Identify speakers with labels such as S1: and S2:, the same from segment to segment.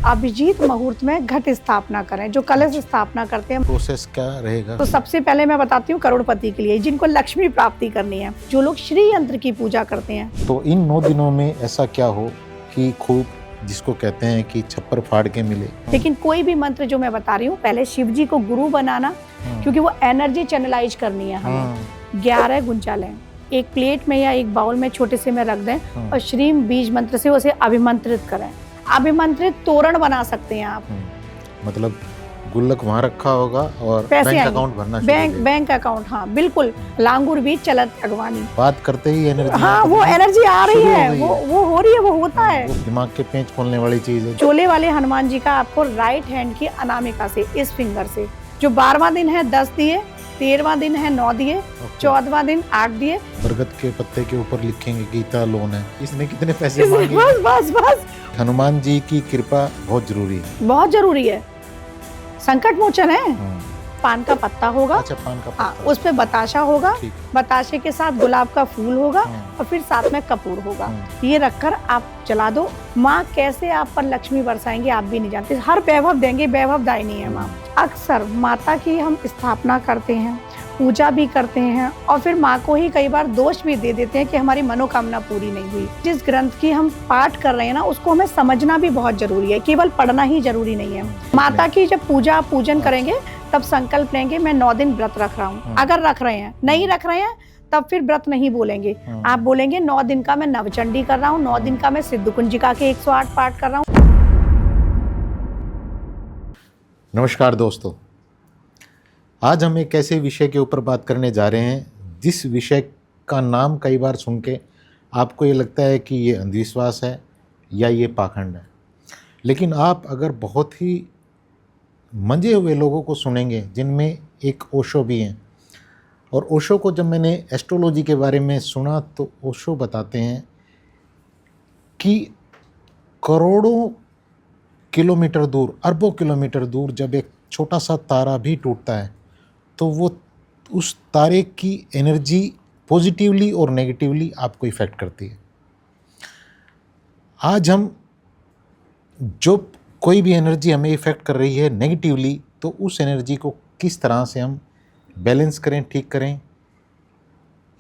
S1: अभिजीत मुहूर्त में घट स्थापना करें। जो कलश स्थापना करते हैं,
S2: प्रोसेस क्या रहेगा?
S1: तो सबसे पहले मैं बताती हूँ करोड़पति के लिए, जिनको लक्ष्मी प्राप्ति करनी है, जो लोग श्री यंत्र की पूजा करते हैं।
S2: तो इन 9 दिनों में ऐसा क्या हो कि खूब, जिसको कहते हैं कि छप्पर फाड़ के मिले।
S1: लेकिन कोई भी मंत्र जो मैं बता रही हूँ, पहले शिव जी को गुरु बनाना, क्योंकि वो एनर्जी चैनलाइज करनी है हमें। 11 गुंचा लें, एक प्लेट में या एक बाउल में छोटे से में रख दें और श्रीम बीज मंत्र से उसे अभिमंत्रित करें। अभिमंत्रित तोरण बना सकते हैं आप।
S2: मतलब गुल्लक वहाँ रखा होगा और बैंक अकाउंट भरना शुरू हो
S1: बैंक अकाउंट, हाँ बिल्कुल। लांगुर बीज चलत अगवानी,
S2: बात करते ही एनर्जी,
S1: हाँ वो एनर्जी आ रही है, वो हो रही है, वो होता है।
S2: वो दिमाग के पेंच खोलने वाली चीज है।
S1: चोले वाले हनुमान जी का आपको राइट हैंड की अनामिका से, इस फिंगर से, जो 12वां दिन है 10 दिए, 13वां दिन है 9 दिए, 14वां दिन 8 दिए।
S2: बरगद के पत्ते के ऊपर लिखेंगे गीता लोन है, इसने कितने पैसे मांगे।
S1: बस
S2: हनुमान जी की कृपा बहुत जरूरी है,
S1: बहुत जरूरी है। संकट मोचन है। पान का पत्ता होगा,
S2: अच्छा पान का पत्ता,
S1: उस पे बताशा होगा, बताशे के साथ गुलाब का फूल होगा और फिर साथ में कपूर होगा। ये रखकर आप जला दो। माँ कैसे आप पर लक्ष्मी बरसाएंगे आप भी नहीं जानते, हर वैभव देंगे, वैभव दायिनी है माँ। अक्सर माता की हम स्थापना करते हैं, पूजा भी करते हैं और फिर माँ को ही कई बार दोष भी दे देते हैं कि हमारी मनोकामना पूरी नहीं हुई। जिस ग्रंथ की हम पाठ कर रहे हैं ना, उसको हमें समझना भी बहुत जरूरी है, केवल पढ़ना ही जरूरी नहीं है। माता की जब पूजा पूजन करेंगे तब संकल्प लेंगे मैं 9 दिन व्रत रख रहा हूँ। अगर रख रहे हैं, नहीं रख रहे हैं तब फिर व्रत नहीं बोलेंगे। आप बोलेंगे 9 दिन का मैं नवचंडी कर रहा हूँ, 9 दिन का मैं सिद्ध कुंजिका के 108 पाठ कर रहा हूँ।
S2: नमस्कार दोस्तों, आज हम एक ऐसे विषय के ऊपर बात करने जा रहे हैं जिस विषय का नाम कई बार सुन के आपको ये लगता है कि ये अंधविश्वास है या ये पाखंड है, लेकिन आप अगर बहुत ही मंजे हुए लोगों को सुनेंगे जिनमें एक ओशो भी हैं। और ओशो को जब मैंने एस्ट्रोलॉजी के बारे में सुना तो ओशो बताते हैं कि करोड़ों किलोमीटर दूर, अरबों किलोमीटर दूर जब एक छोटा सा तारा भी टूटता है तो वो उस तारे की एनर्जी पॉजिटिवली और नेगेटिवली आपको इफ़ेक्ट करती है। आज हम जो कोई भी एनर्जी हमें इफ़ेक्ट कर रही है नेगेटिवली, तो उस एनर्जी को किस तरह से हम बैलेंस करें, ठीक करें,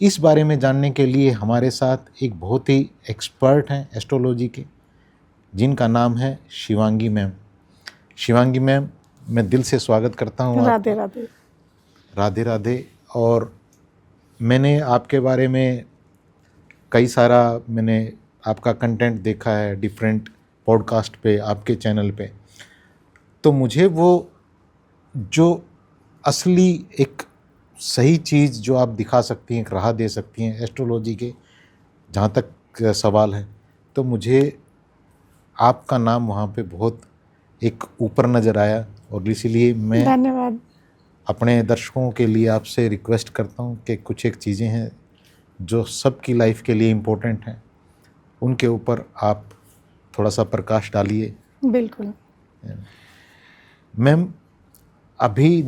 S2: इस बारे में जानने के लिए हमारे साथ एक बहुत ही एक्सपर्ट हैं एस्ट्रोलॉजी के, जिनका नाम है शिवांगी मैम। शिवांगी मैम, मैं दिल से स्वागत करता हूँ।
S1: राधे राधे।
S2: राधे राधे। और मैंने आपके बारे में कई सारा मैंने आपका कंटेंट देखा है डिफरेंट पॉडकास्ट पे, आपके चैनल पे। तो मुझे वो जो असली एक सही चीज़ जो आप दिखा सकती हैं, एक राह दे सकती हैं एस्ट्रोलॉजी के जहाँ तक सवाल है, तो मुझे आपका नाम वहाँ पे बहुत एक ऊपर नज़र आया। और इसीलिए मैं
S1: धन्यवाद।
S2: अपने दर्शकों के लिए आपसे रिक्वेस्ट करता हूँ कि कुछ एक चीज़ें हैं जो सबकी लाइफ के लिए इम्पोर्टेंट हैं, उनके ऊपर आप थोड़ा सा प्रकाश डालिए।
S1: बिल्कुल
S2: मैम, अभी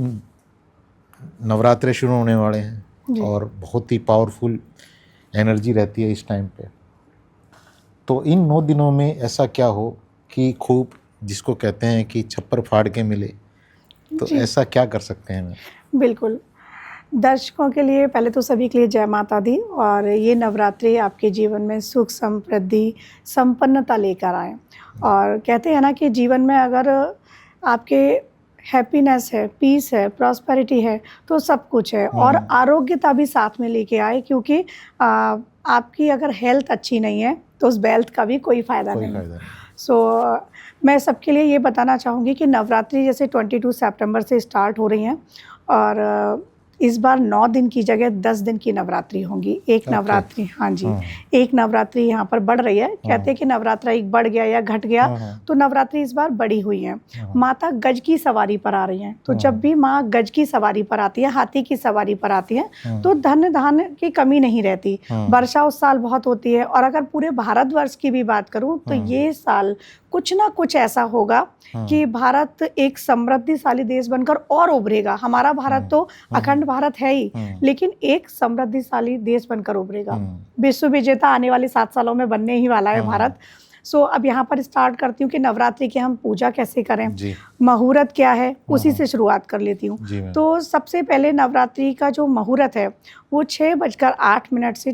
S2: नवरात्रे शुरू होने वाले हैं और बहुत ही पावरफुल एनर्जी रहती है इस टाइम पे। तो इन 9 दिनों में ऐसा क्या हो कि खूब, जिसको कहते हैं कि छप्पर फाड़ के मिले, तो ऐसा क्या कर सकते हैं मैम?
S1: बिल्कुल। दर्शकों के लिए पहले तो सभी के लिए जय माता दी। और ये नवरात्रि आपके जीवन में सुख, समृद्धि, संपन्नता लेकर आए। और कहते हैं ना कि जीवन में अगर आपके हैप्पीनेस है, पीस है, प्रॉस्पेरिटी है, तो सब कुछ है। और आरोग्यता भी साथ में लेके आए, क्योंकि आपकी अगर हेल्थ अच्छी नहीं है तो उस वेल्थ का भी कोई फ़ायदा नहीं। सो मैं सबके लिए ये बताना चाहूँगी कि नवरात्रि जैसे 22 सितंबर से स्टार्ट हो रही हैं और इस बार 9 दिन की जगह 10 दिन की नवरात्रि होंगी। एक नवरात्रि, हाँ जी, एक नवरात्रि यहाँ पर बढ़ रही है। कहते हैं कि नवरात्रा एक बढ़ गया या घट गया, तो नवरात्रि इस बार बड़ी हुई है। माता गज की सवारी पर आ रही हैं, तो जब भी माँ गज की सवारी पर आती है, हाथी की सवारी पर आती है, तो धन धान्य की कमी नहीं रहती। वर्षा उस साल बहुत होती है। और अगर पूरे भारतवर्ष की भी बात करूँ तो ये साल कुछ ना कुछ ऐसा होगा कि भारत एक समृद्धिशाली देश बनकर और उभरेगा। हमारा भारत तो अखंड भारत है ही, लेकिन एक समृद्धिशाली देश बनकर उभरेगा। विश्व विजेता आने वाले 7 सालों में बनने ही वाला है भारत। सो अब यहाँ पर स्टार्ट करती हूँ कि नवरात्रि की हम पूजा कैसे करें,
S2: जी
S1: मुहूर्त क्या है, उसी से शुरुआत कर लेती हूँ।
S2: जी मैम।
S1: तो सबसे पहले नवरात्रि का जो मुहूर्त है वो 6:08 से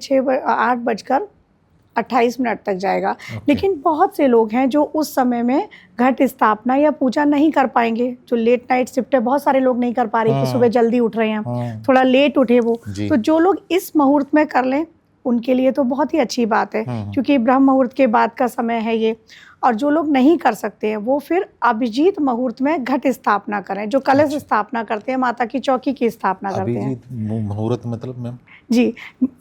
S1: 8:28 तक जाएगा। लेकिन बहुत से लोग हैं जो उस समय में घट स्थापना या पूजा नहीं कर पाएंगे। जो लेट नाइट शिफ्ट है, बहुत सारे लोग नहीं कर पा रहे कि सुबह जल्दी उठ रहे हैं, थोड़ा लेट उठे वो।
S2: जी।
S1: तो जो लोग इस मुहूर्त में कर लें उनके लिए तो बहुत ही अच्छी बात है, क्योंकि ब्रह्म मुहूर्त के बाद का समय है ये। और जो लोग नहीं कर सकते हैं वो फिर अभिजीत मुहूर्त में घट स्थापना करें, जो कलश स्थापना करते हैं, माता की चौकी की स्थापना करते हैं।
S2: अभिजीत मुहूर्त मतलब मैम?
S1: जी,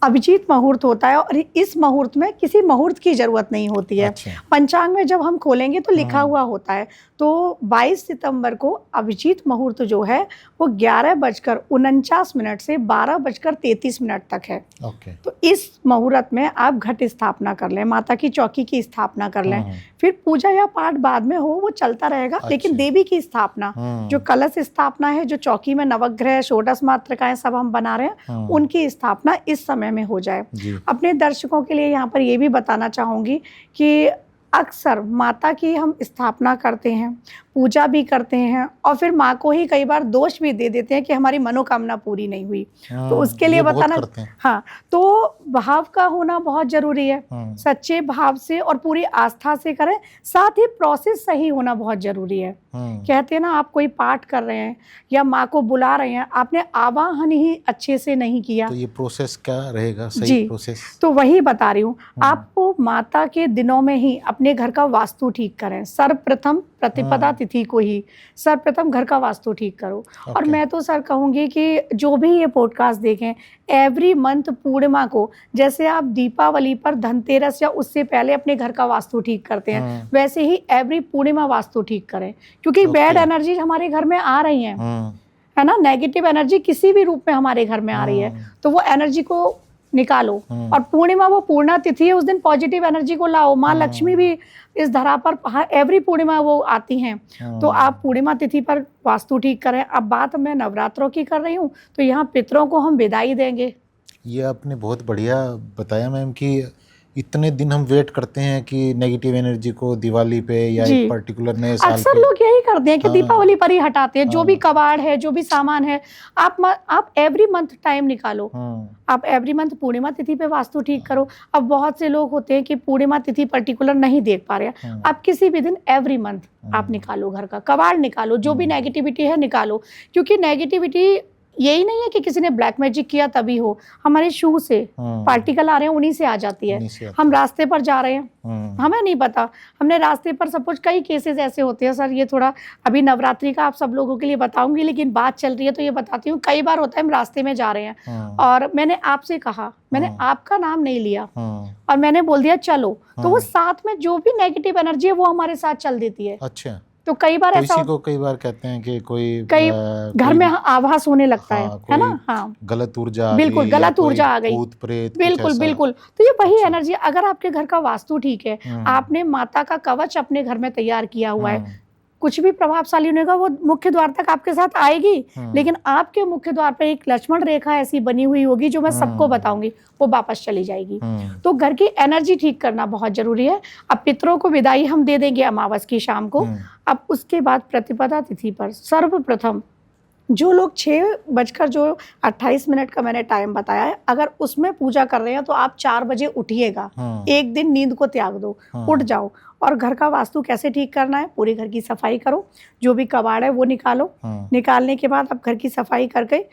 S1: अभिजीत मुहूर्त होता है और इस मुहूर्त में किसी मुहूर्त की जरूरत नहीं होती है।
S2: अच्छा।
S1: पंचांग में जब हम खोलेंगे तो लिखा हुआ होता है। तो 22 सितंबर को अभिजीत मुहूर्त जो है वो 11:49 से 12:33 तक है।
S2: ओके।
S1: तो इस मुहूर्त में आप घट स्थापना कर लें, माता की चौकी की स्थापना कर लें। फिर पूजा या पाठ बाद में हो, वो चलता रहेगा। लेकिन देवी की स्थापना, जो कलश स्थापना है, जो चौकी में नवग्रह षोडश मातृकाएं सब हम बना रहे हैं, उनकी स्थापना इस समय में हो जाए। अपने दर्शकों के लिए यहाँ पर ये भी बताना चाहूँगी कि अक्सर माता की हम स्थापना करते हैं, पूजा भी करते हैं और फिर माँ को ही कई बार दोष भी दे देते हैं कि हमारी मनोकामना पूरी नहीं हुई। तो उसके लिए बताना, हाँ, तो भाव का होना बहुत जरूरी है। सच्चे भाव से और पूरी आस्था से करें, साथ ही प्रोसेस सही होना बहुत जरूरी है। कहते हैं ना, आप कोई पाठ कर रहे हैं या माँ को बुला रहे हैं, आपने आवाहन ही अच्छे से नहीं किया,
S2: तो ये प्रोसेस क्या रहेगा सही प्रोसेस?
S1: तो वही बता रही हूँ आपको। माता के दिनों में ही अपने घर का वास्तु ठीक करें। सर्वप्रथम प्रतिपदा तिथि को ही सर्वप्रथम घर का वास्तु ठीक करो। और मैं तो सर कहूँगी कि जो भी ये पॉडकास्ट देखें, एवरी मंथ पूर्णिमा को, जैसे आप दीपावली पर, धनतेरस या उससे पहले अपने घर का वास्तु ठीक करते हैं, वैसे ही एवरी पूर्णिमा वास्तु ठीक करें। क्योंकि बैड एनर्जी हमारे घर में आ रही है, है ना, नेगेटिव एनर्जी किसी भी रूप में हमारे घर में आ रही है, तो वो एनर्जी को निकालो। और पूर्णिमा वो पूर्णा तिथि है, उस दिन पॉजिटिव एनर्जी को लाओ। माँ लक्ष्मी भी इस धरा पर एवरी पूर्णिमा वो आती हैं। तो आप पूर्णिमा तिथि पर वास्तु ठीक करें। अब बात मैं नवरात्रों की कर रही हूँ, तो यहाँ पितरों को हम विदाई देंगे।
S2: ये आपने बहुत बढ़िया बताया मैम कि इतने दिन हम वेट करते हैं कि नेगेटिव एनर्जी को दिवाली पे या एक पर्टिकुलर नए साल पे,
S1: अक्सर लोग यही करते हैं कि दीपावली पर ही हटाते हैं। जो भी कबाड़ है, जो भी सामान है, आप एवरी मंथ टाइम निकालो। आप एवरी मंथ पूर्णिमा तिथि पे वास्तु ठीक करो। अब बहुत से लोग होते हैं कि पूर्णिमा तिथि पर्टिकुलर नहीं देख पा रहे हैं, आप किसी भी दिन एवरी मंथ आप निकालो, घर का कबाड़ निकालो, जो भी नेगेटिविटी है निकालो। क्योंकि नेगेटिविटी यही नहीं है कि किसी ने ब्लैक मैजिक किया तभी हो। हमारे शू से पार्टिकल आ रहे हैं, उन्हीं से आ जाती है। हम रास्ते पर जा रहे हैं, हमें नहीं पता, हमने रास्ते पर सपोज, कई केसेस ऐसे होते हैं। सर ये थोड़ा अभी नवरात्रि का आप सब लोगों के लिए बताऊंगी, लेकिन बात चल रही है तो ये बताती हूँ। कई बार होता है हम रास्ते में जा रहे हैं और मैंने आपसे कहा, मैंने आपका नाम नहीं लिया और मैंने बोल दिया चलो, तो वो साथ में जो भी नेगेटिव एनर्जी है वो हमारे साथ चल देती है।
S2: अच्छा।
S1: तो कई बार ऐसा
S2: को कई बार कहते हैं कि
S1: कई घर में आभास होने लगता है ना, हाँ,
S2: गलत ऊर्जा,
S1: बिल्कुल गलत ऊर्जा आ गई,
S2: भूत प्रेत,
S1: बिल्कुल बिल्कुल। तो ये वही एनर्जी, अगर आपके घर का वास्तु ठीक है, आपने माता का कवच अपने घर में तैयार किया हुआ है, कुछ भी प्रभावशाली नहीं होगा, वो मुख्य द्वार तक आपके साथ आएगी। लेकिन आपके मुख्य द्वार पर एक लक्ष्मण रेखा ऐसी बनी हुई होगी, जो मैं सबको बताऊंगी, वो वापस चली जाएगी। तो घर की एनर्जी ठीक करना बहुत जरूरी है। अब पितरों को विदाई हम दे देंगे अमावस की शाम को। अब उसके बाद प्रतिपदा तिथि पर सर्वप्रथम जो लोग 6:28 का मैंने टाइम बताया है, अगर उसमें पूजा कर रहे हैं तो आप 4 बजे उठिएगा। एक दिन नींद को त्याग दो, उठ जाओ। और घर का वास्तु कैसे ठीक करना है, पूरे घर की सफाई करो, जो भी कबाड़ है वो निकालो। निकालने के बाद आप घर की सफाई करके,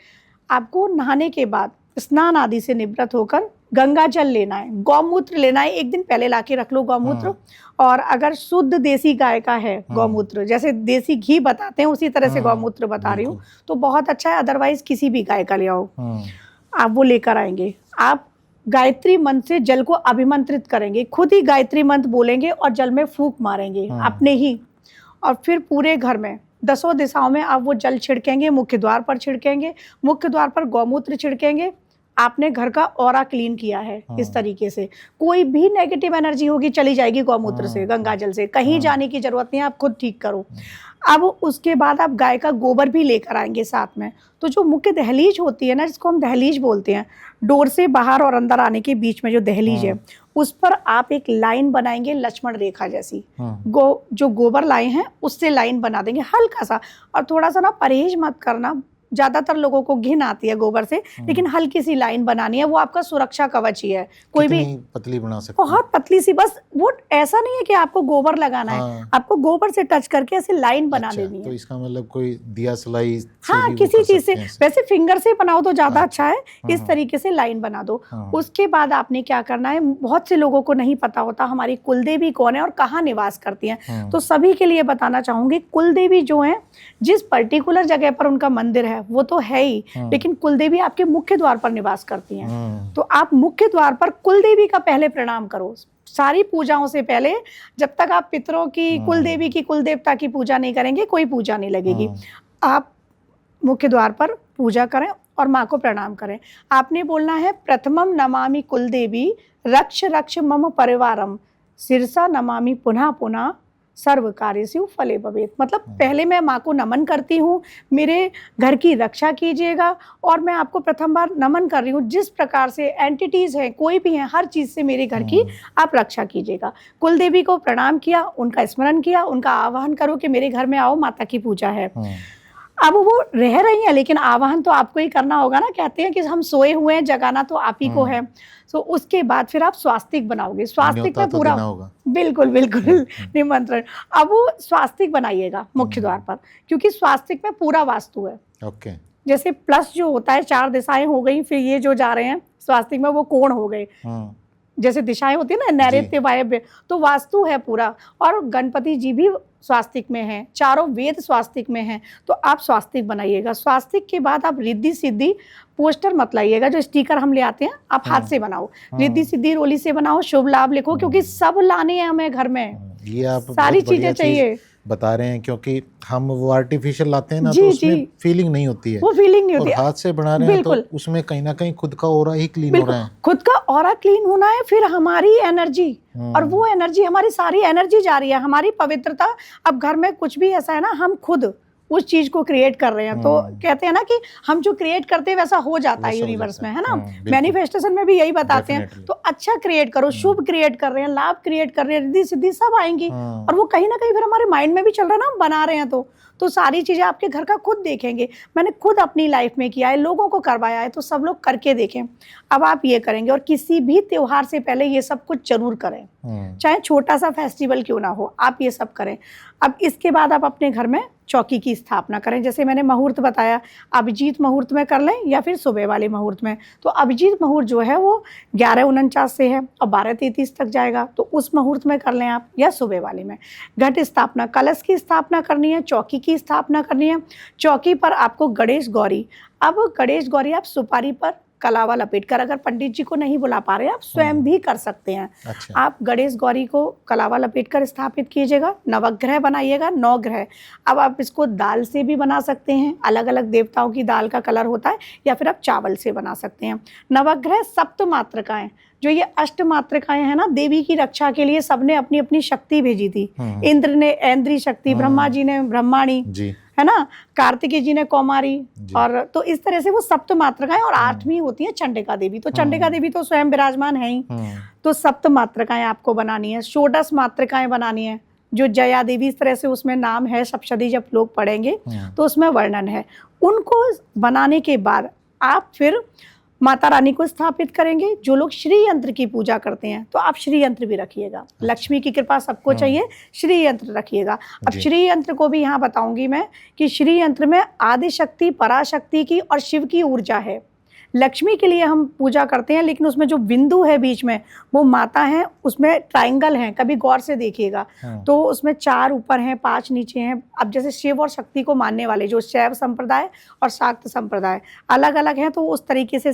S1: आपको नहाने के बाद स्नान आदि से निवृत्त होकर गंगा जल लेना है, गौमूत्र लेना है। एक दिन पहले लाके रख लो गौमूत्र। और अगर शुद्ध देसी गाय का है गौमूत्र, जैसे देसी घी बताते हैं उसी तरह से गौमूत्र बता रही हूँ, तो बहुत अच्छा है। अदरवाइज किसी भी गाय का ले आओ, आप वो लेकर आएंगे। आप गायत्री मंत्र से जल को अभिमंत्रित करेंगे, खुद ही गायत्री मंत्र बोलेंगे और जल में फूंक मारेंगे अपने ही। और फिर पूरे घर में 10 दिशाओं में आप वो जल छिड़केंगे। मुख्य द्वार पर छिड़केंगे, मुख्य द्वार पर गौमूत्र छिड़केंगे, आपने घर का ऑरा क्लीन किया है इस तरीके से, कोई भी नेगेटिव एनर्जी होगी चली जाएगी गौमूत्र से, गंगा जल से, कहीं जाने की जरूरत नहीं है, आप खुद ठीक करो। अब उसके बाद आप गाय का गोबर भी लेकर आएंगे साथ में। तो जो मुख्य दहलीज होती है ना, जिसको हम दहलीज बोलते हैं, डोर से बाहर और अंदर आने के बीच में जो दहलीज है, उस पर आप एक लाइन बनाएंगे लक्ष्मण रेखा जैसी। जो गोबर लाए हैं उससे लाइन बना देंगे हल्का सा, और थोड़ा सा ना परहेज मत करना, ज्यादातर लोगों को घिन आती है गोबर से, लेकिन हल्की सी लाइन बनानी है, वो आपका सुरक्षा कवच ही है। कोई भी
S2: पतली बना सकते हैं,
S1: बहुत पतली सी, बस वो ऐसा नहीं है कि आपको गोबर लगाना है, आपको गोबर से टच करके ऐसे लाइन बना देनी है।
S2: तो इसका मतलब कोई दिया सलाई
S1: हाँ, किसी चीज से, वैसे फिंगर से बनाओ तो ज्यादा अच्छा है, इस तरीके से लाइन बना दो। उसके बाद आपने क्या करना है, बहुत से लोगों को नहीं पता होता हमारी कुलदेवी कौन है और कहाँ निवास करती हैं, तो सभी के लिए बताना चाहूंगी। कुलदेवी जो है, जिस पर्टिकुलर जगह पर उनका मंदिर है वो तो है ही, लेकिन कुलदेवी आपके मुख्य द्वार पर निवास करती हैं। तो आप मुख्य द्वार पर कुलदेवी का पहले प्रणाम करो, सारी पूजाओं से पहले। जब तक आप पितरों की, कुलदेवी की, कुलदेवता की पूजा नहीं करेंगे, कोई पूजा नहीं लगेगी। आप मुख्य द्वार पर पूजा करें और माँ को प्रणाम करें। आपने बोलना है, प्रथमम नमामि कुलदेवी रक्ष रक्ष मम परिवारम सिरसा नमामि पुनः पुनः सर्व कार्येषु फले भवेत्। मतलब पहले मैं माँ को नमन करती हूँ, मेरे घर की रक्षा कीजिएगा, और मैं आपको प्रथम बार नमन कर रही हूँ। जिस प्रकार से एंटिटीज हैं, कोई भी हैं, हर चीज से मेरे घर की आप रक्षा कीजिएगा। कुलदेवी को प्रणाम किया, उनका स्मरण किया, उनका आवाहन करो कि मेरे घर में आओ, माता की पूजा है। अब वो रह रही है, लेकिन आवाहन तो आपको ही करना होगा ना। कहते हैं कि हम सोए हुए हैं, जगाना तो आप ही को है। तो उसके बाद फिर आप स्वास्तिक बनाओगे, स्वास्तिक में पूरा बिल्कुल बिल्कुल निमंत्रण। अब वो स्वास्तिक बनाइएगा मुख्य द्वार पर, क्योंकि स्वास्तिक में पूरा वास्तु है।
S2: ओके।
S1: जैसे प्लस जो होता है, 4 दिशाएं हो गई, फिर ये जो जा रहे हैं स्वास्तिक में वो कोण हो गए, जैसे दिशाएं होती है ना, नैऋत्य वायव्य, तो वास्तु है पूरा। और गणपति जी भी स्वास्तिक में हैं, चारों वेद स्वास्तिक में हैं, तो आप स्वास्तिक बनाइएगा। स्वास्तिक के बाद आप रिद्धि सिद्धि पोस्टर मत लाइएगा, जो स्टिकर हम ले आते हैं, आप हाथ से बनाओ। रिद्धि सिद्धि रोली से बनाओ, शुभ लाभ लिखो, क्योंकि सब लाने हैं हमें घर में,
S2: ये आप
S1: सारी चीजें चाहिए
S2: बता रहे हैं, क्योंकि हम वो आर्टिफिशियल लाते हैं ना, तो उसमें फीलिंग नहीं होती है,
S1: वो फीलिंग नहीं होती।
S2: हाथ से बना रहे हैं तो उसमें कहीं ना कहीं खुद का ऑरा ही क्लीन हो रहा है,
S1: खुद का ऑरा क्लीन होना है, फिर हमारी एनर्जी, और वो एनर्जी, हमारी सारी एनर्जी जा रही है, हमारी पवित्रता। अब घर में कुछ भी ऐसा है ना, हम खुद उस चीज को क्रिएट कर रहे हैं। तो कहते हैं ना कि हम जो क्रिएट करते हैं वैसा हो जाता है यूनिवर्स में, है ना। मैनिफेस्टेशन में भी यही बताते हैं। तो अच्छा क्रिएट करो, शुभ क्रिएट कर रहे हैं, लाभ क्रिएट कर रहे हैं, रिद्धि सिद्धि सब आएंगी। और वो कहीं ना कहीं फिर हमारे माइंड में भी चल रहा है ना, हम बना रहे हैं, तो सारी चीजें आपके घर का खुद देखेंगे। मैंने खुद अपनी लाइफ में किया है, लोगों को करवाया है, तो सब लोग करके देखें। अब आप ये करेंगे, और किसी भी त्योहार से पहले ये सब कुछ जरूर करें, चाहे छोटा सा फेस्टिवल क्यों ना हो, आप ये सब करें। अब इसके बाद आप अपने घर में चौकी की स्थापना करें। जैसे मैंने मुहूर्त बताया, अभिजीत मुहूर्त में कर लें या फिर सुबह वाले मुहूर्त में। तो अभिजीत मुहूर्त जो है वो 11:49 से है और 12:33 तक जाएगा, तो उस मुहूर्त में कर लें आप, या सुबह वाले में। घट स्थापना, कलश की स्थापना करनी है, चौकी की स्थापना करनी है। चौकी पर आपको गणेश गौरी, अब गणेश गौरी आप सुपारी पर कलावा लपेट कर, अगर पंडित जी को नहीं बुला पा रहे आप स्वयं भी कर सकते हैं। अच्छा। आप गणेश गौरी को कलावा लपेट कर स्थापित कीजिएगा। नवग्रह बनाइएगा, 9 ग्रह। अब आप इसको दाल से भी बना सकते हैं, अलग अलग देवताओं की दाल का कलर होता है, या फिर आप चावल से बना सकते हैं। नवग्रह सप्त मातृकाएं, जो ये 8 मातृकाएं हैं ना, देवी की रक्षा के लिए सबने अपनी अपनी शक्ति भेजी थी। इंद्र ने ऐन्द्री शक्ति, ब्रह्मा जी ने ब्रह्माणी, है ना, कार्तिकेय जी ने कौमारी, और तो इस तरह से वो सप्त मातृकाएं, और 8वीं होती है चंडिका देवी। तो चंडिका देवी तो स्वयं विराजमान है ही, तो सप्त मातृकाएं आपको बनानी है। षोडश मातृकाएं बनानी है, जो जया देवी, इस तरह से उसमें नाम है, सप्तशती जब लोग पढ़ेंगे तो उसमें वर्णन है। उनको बनाने के बाद आप फिर माता रानी को स्थापित करेंगे। जो लोग श्री यंत्र की पूजा करते हैं, तो आप श्री यंत्र भी रखिएगा। लक्ष्मी की कृपा सबको चाहिए, श्री यंत्र रखिएगा। अब श्री यंत्र को भी यहाँ बताऊंगी मैं कि श्री यंत्र में आदि शक्ति, पराशक्ति की और शिव की ऊर्जा है। लक्ष्मी के लिए हम पूजा करते हैं, लेकिन उसमें जो बिंदु है बीच में, वो माता है, उसमें ट्रायंगल है, कभी गौर से देखिएगा। तो उसमें 4 ऊपर हैं, 5 नीचे हैं। अब जैसे शिव और शक्ति को मानने वाले जो शैव संप्रदाय और शाक्त संप्रदाय अलग अलग हैं, तो उस तरीके से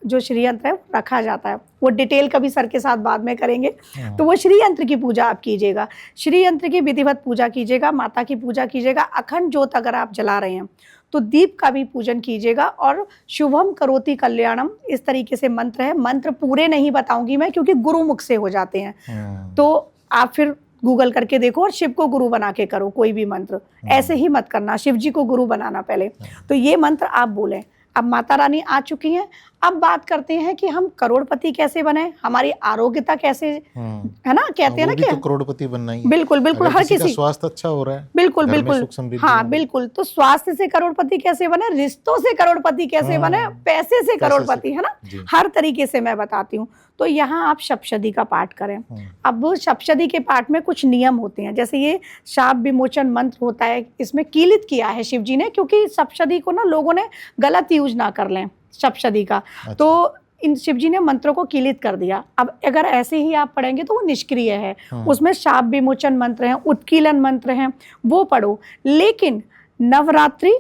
S1: जो श्री यंत्र है रखा जाता है। वो डिटेल कभी सर के साथ बाद में करेंगे। तो वो श्री यंत्र की पूजा आप कीजिएगा, श्री यंत्र की विधिवत पूजा कीजिएगा, माता की पूजा कीजिएगा। अखंड ज्योत अगर आप जला रहे हैं तो दीप का भी पूजन कीजिएगा। और शुभम करोति कल्याणम इस तरीके से मंत्र है। मंत्र पूरे नहीं बताऊंगी मैं क्योंकि गुरुमुख से हो जाते हैं, तो आप फिर गूगल करके देखो और शिव को गुरु बना के करो कोई भी मंत्र। ऐसे ही मत करना, शिव जी को गुरु बनाना पहले। तो ये मंत्र आप बोलें। अब माता रानी आ चुकी हैं, अब बात करते हैं कि हम करोड़पति कैसे बने, हमारी आरोग्यता कैसे, है ना, कहते हैं ना कि
S2: तो करोड़पति बनना ही है।
S1: बिल्कुल बिल्कुल, हर किसी का
S2: स्वास्थ्य अच्छा हो रहा है,
S1: बिल्कुल
S2: घर में
S1: बिल्कुल,
S2: सुख समृद्धि
S1: हाँ बिल्कुल। तो स्वास्थ्य से करोड़पति कैसे बने, रिश्तों से करोड़पति कैसे बने, पैसे से करोड़पति, है ना, हर तरीके से मैं बताती हूँ। तो यहाँ आप सप्तशती का पाठ करें। अब सप्तशती के पाठ में कुछ नियम होते हैं, जैसे ये शाप विमोचन मंत्र होता है, इसमें कीलित किया है शिव जी ने, क्योंकि सप्तशती को ना लोगों ने गलत यूज ना कर लें सप्तशती का। तो इन शिव जी ने मंत्रों को कीलित कर दिया। अब अगर ऐसे ही आप पढ़ेंगे तो वो निष्क्रिय है। उसमें शाप विमोचन मंत्र हैं, उत्कीलन मंत्र हैं, वो पढ़ो। लेकिन नवरात्रि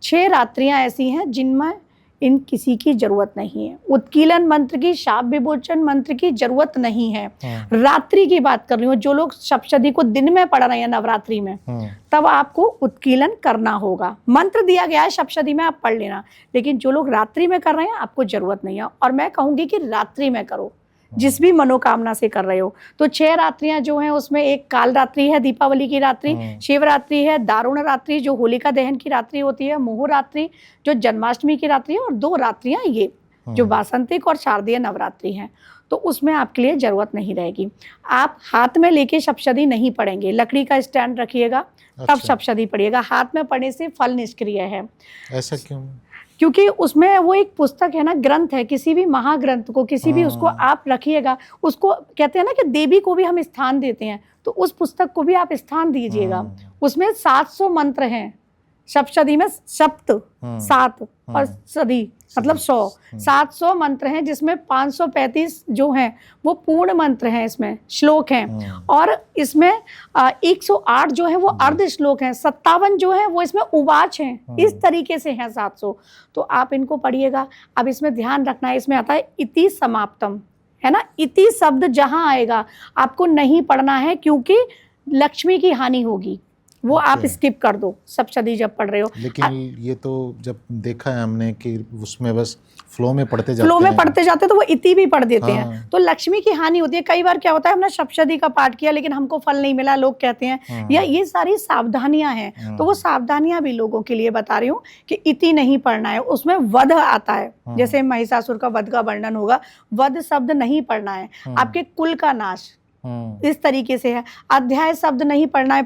S1: 6 रात्रियां ऐसी हैं जिनमें इन किसी की जरूरत नहीं है। उत्कीलन मंत्र की, शाप विमोचन मंत्र की जरूरत नहीं है। रात्रि की बात कर रही हूँ, जो लोग सप्तशती को दिन में पढ़ रहे हैं नवरात्रि में, तब आपको उत्कीलन करना होगा। मंत्र दिया गया है सप्तशती में, आप पढ़ लेना, लेकिन जो लोग रात्रि में कर रहे हैं आपको जरूरत नहीं है। और मैं कहूंगी कि रात्रि में करो, जिस भी मनोकामना से कर रहे हो। तो 6 रात्रियां जो हैं उसमें एक काल रात्रि है, दीपावली की रात्रि, शिवरात्रि है, दारुण रात्रि जो होलिका दहन की रात्रि होती है, मोह रात्रि जो जन्माष्टमी की रात्रि है, और 2 रात्रियां ये जो वासंतिक और शारदीय नवरात्रि हैं। तो उसमें आपके लिए जरूरत नहीं रहेगी। आप हाथ में लेके सप्तशती नहीं पढ़ेंगे, लकड़ी का स्टैंड रखिएगा तब सप्तशती पढ़िएगा। हाथ में पढ़ने से फल निष्क्रिय है।
S2: ऐसा क्यों?
S1: क्योंकि उसमें वो एक पुस्तक है ना, ग्रंथ है, किसी भी महाग्रंथ को, किसी भी उसको आप रखिएगा। उसको कहते हैं ना कि देवी को भी हम स्थान देते हैं, तो उस पुस्तक को भी आप स्थान दीजिएगा। उसमें 700 मंत्र हैं सप्तशती में, सप्त 7 और सदी मतलब 100, 700 मंत्र हैं, जिसमें 535 जो हैं वो पूर्ण मंत्र हैं, इसमें श्लोक हैं। और इसमें 108 जो है वो अर्ध श्लोक हैं, 57 जो है वो इसमें उवाच हैं। इस तरीके से हैं 700। तो आप इनको पढ़िएगा। अब इसमें ध्यान रखना है, इसमें आता है इति समाप्तम, है ना। इति शब्द जहां आएगा आपको नहीं पढ़ना है, क्योंकि लक्ष्मी की हानि होगी, वो आप स्किप कर दो सप्तशती जब पढ़ रहे हो।
S2: लेकिन ये तो जब देखा है हमने कि उसमें बस फ्लो में पढ़ते
S1: जाते तो वो इति भी पढ़ देते हैं, तो लक्ष्मी की हानि होती है। कई बार क्या होता है, हमने सप्तशती का पाठ किया लेकिन हमको फल नहीं मिला, लोग कहते हैं। या ये सारी सावधानियां हैं, तो वो सावधानियां भी लोगों के लिए बता रही हूँ कि इति नहीं पढ़ना है। उसमें वध आता है, जैसे महिषासुर का वध का वर्णन होगा, वध शब्द नहीं पढ़ना है। आपके कुल का नाश इस तरीके से है। अध्याय शब्द नहीं पढ़ना है।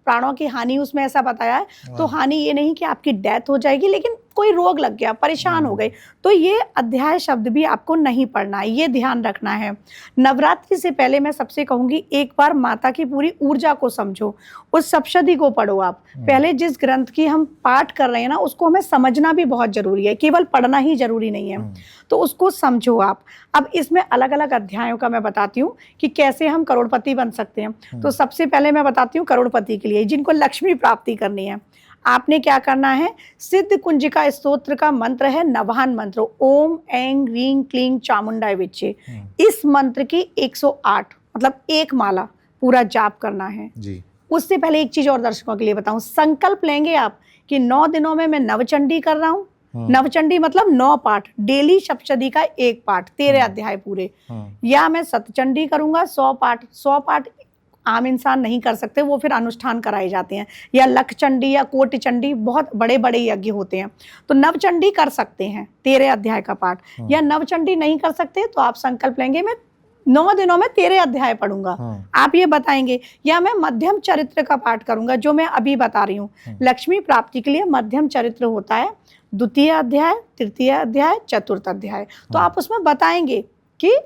S1: प्राणों की हानि उसमें ऐसा बताया है। तो हानि ये नहीं कि आपकी डेथ हो जाएगी, लेकिन कोई रोग लग गया, परेशान हो गए, तो ये अध्याय शब्द भी आपको नहीं पढ़ना है, ये ध्यान रखना है। नवरात्रि से पहले मैं सबसे कहूंगी, एक बार माता की पूरी ऊर्जा को समझो, उस सप्तशती को पढ़ो। आप पहले जिस ग्रंथ की हम पाठ कर रहे हैं ना, उसको हमें समझना भी बहुत जरूरी है, केवल पढ़ना ही जरूरी नहीं है। तो उसको समझो आप। अब इसमें अलग अलग अध्यायों का मैं बताती हूँ कि कैसे हम करोड़पति बन सकते हैं। तो सबसे पहले मैं बताती हूँ करोड़पति के लिए, जिनको लक्ष्मी प्राप्ति करनी है, आपने क्या करना है, सिद्ध कुंजिका स्तोत्र का मंत्र है नवाहन मंत्र, ओम ऐं ह्रीं क्लीं चामुंडाय विच्चे। इस मंत्र की 108 मतलब एक माला पूरा जाप करना है जी। उससे पहले एक चीज और दर्शकों के लिए बताऊं, संकल्प लेंगे आप कि 9 दिनों में मैं नवचंडी कर रहा हूँ। नवचंडी मतलब 9 पाठ, डेली सप्तशती का 1 पाठ, 13 अध्याय पूरे। या मैं सतचंडी करूंगा 100 पाठ। 100 पाठ आम इंसान नहीं कर सकते, वो फिर अनुष्ठान कराए जाते हैं। या लखचंडी या कोटि चंडी, बहुत बड़े बड़े यज्ञ होते हैं, तो नवचंडी कर सकते हैं 13 अध्याय का पाठ। या नवचंडी नहीं कर सकते तो आप संकल्प लेंगे मैं 9 दिनों में 13 अध्याय पढ़ूंगा, आप ये बताएंगे। या मैं मध्यम चरित्र का पाठ करूंगा, जो मैं अभी बता रही हूँ। लक्ष्मी प्राप्ति के लिए मध्यम चरित्र होता है, 2य अध्याय, 3य अध्याय, 4th अध्याय। तो आप उसमें बताएंगे कि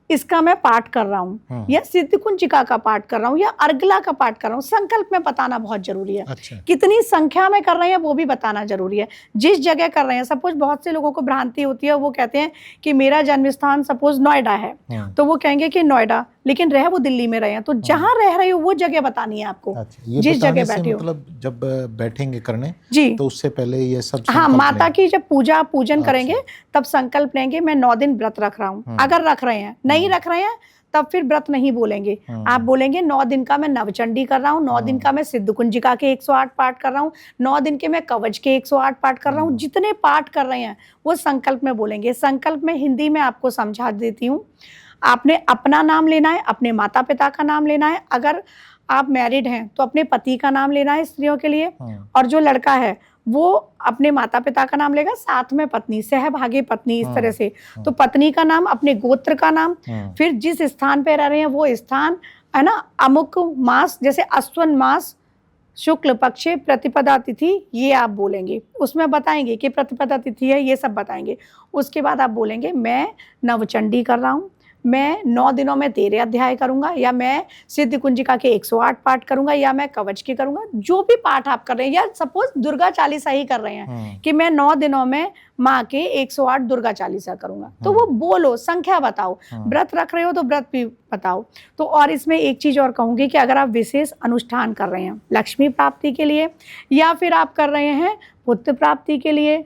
S1: इसका मैं पाठ कर रहा हूँ, या सिद्ध कुंजिका का पाठ कर रहा हूँ, या अर्गला का पाठ कर रहा हूँ। संकल्प में बताना बहुत जरूरी है। अच्छा। कितनी संख्या में कर रहे हैं वो भी बताना जरूरी है। जिस जगह कर रहे हैं, सपोज बहुत से लोगों को भ्रांति होती है, वो कहते हैं कि मेरा जन्म स्थान सपोज नोएडा है, तो वो कहेंगे कि नोएडा, लेकिन रह वो दिल्ली में रहे हैं। तो जहाँ रह रहे हो वो जगह बतानी है आपको।
S2: अच्छा,
S1: जिस जगह बैठे हो,
S2: मतलब जब बैठेंगे करने
S1: जी,
S2: तो उससे पहले ये सब
S1: हाँ, माता की जब पूजन करेंगे तब संकल्प लेंगे मैं 9 दिन व्रत रख रहा हूँ। अगर रख रहे हैं, नहीं रख रहे हैं, तब फिर व्रत नहीं बोलेंगे। आप बोलेंगे 9 दिन का मैं नवचंडी कर रहा हूँ, 9 दिन का मैं सिद्ध कुंजिका के 108 पाठ कर रहा हूँ, 9 दिन के मैं कवच के 108 पाठ कर रहा हूँ। जितने पाठ कर रहे हैं वो संकल्प में बोलेंगे। संकल्प में हिंदी में आपको समझा देती हूँ। आपने अपना नाम लेना है, अपने माता पिता का नाम लेना है। अगर आप मैरिड हैं तो अपने पति का नाम लेना है स्त्रियों के लिए, और जो लड़का है वो अपने माता पिता का नाम लेगा, साथ में पत्नी, सहभागी पत्नी, इस तरह से। तो पत्नी का नाम, अपने गोत्र का नाम, फिर जिस स्थान पे रह रहे हैं वो स्थान, है ना, अमुक मास, जैसे अश्विन मास शुक्ल पक्ष प्रतिपदा तिथि, ये आप बोलेंगे। उसमें बताएंगे कि प्रतिपदा तिथि है, ये सब बताएंगे। उसके बाद आप बोलेंगे मैं नवचंडी कर रहा हूँ, मैं 9 दिनों में 13 अध्याय करूंगा, या मैं सिद्ध कुंजिका के 108 पाठ करूंगा, या मैं कवच के करूंगा। जो भी पाठ आप कर रहे हैं, या सपोज दुर्गा चालीसा ही कर रहे हैं कि मैं 9 दिनों में माँ के 108 दुर्गा चालीसा करूंगा, तो वो बोलो, संख्या बताओ। व्रत रख रहे हो तो व्रत भी बताओ। तो और इसमें एक चीज और कहूंगी कि अगर आप विशेष अनुष्ठान कर रहे हैं लक्ष्मी प्राप्ति के लिए, या फिर आप कर रहे हैं पुत्र प्राप्ति के लिए,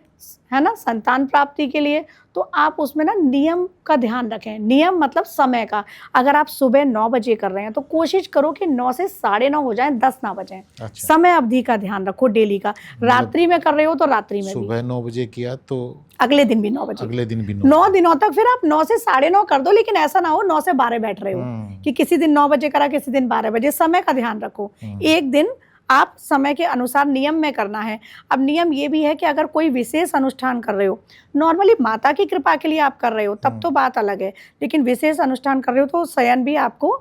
S1: है ना, संतान प्राप्ति के लिए, तो आप उसमें ना नियम का ध्यान रखें। नियम मतलब समय का। अगर आप सुबह 9 बजे कर रहे हैं तो कोशिश करो कि 9 से 9:30 हो जाए, 10 ना बजे।
S2: अच्छा।
S1: समय अवधि का ध्यान रखो डेली का। रात्रि में कर रहे हो तो रात्रि में
S2: सुबह 9 बजे किया तो
S1: अगले दिन भी 9 बजे,
S2: अगले दिन भी
S1: 9 दिनों तक। फिर आप 9 से 9:30 कर दो, लेकिन ऐसा ना हो 9 से 12 बैठ रहे हो कि किसी दिन 9 बजे करा, किसी दिन 12 बजे। समय का ध्यान रखो। एक दिन आप समय के अनुसार नियम में करना है। अब नियम ये भी है कि अगर कोई विशेष अनुष्ठान कर रहे हो, नॉर्मली माता की कृपा के लिए आप कर रहे हो तब तो बात अलग है, लेकिन विशेष अनुष्ठान कर रहे हो तो शयन भी आपको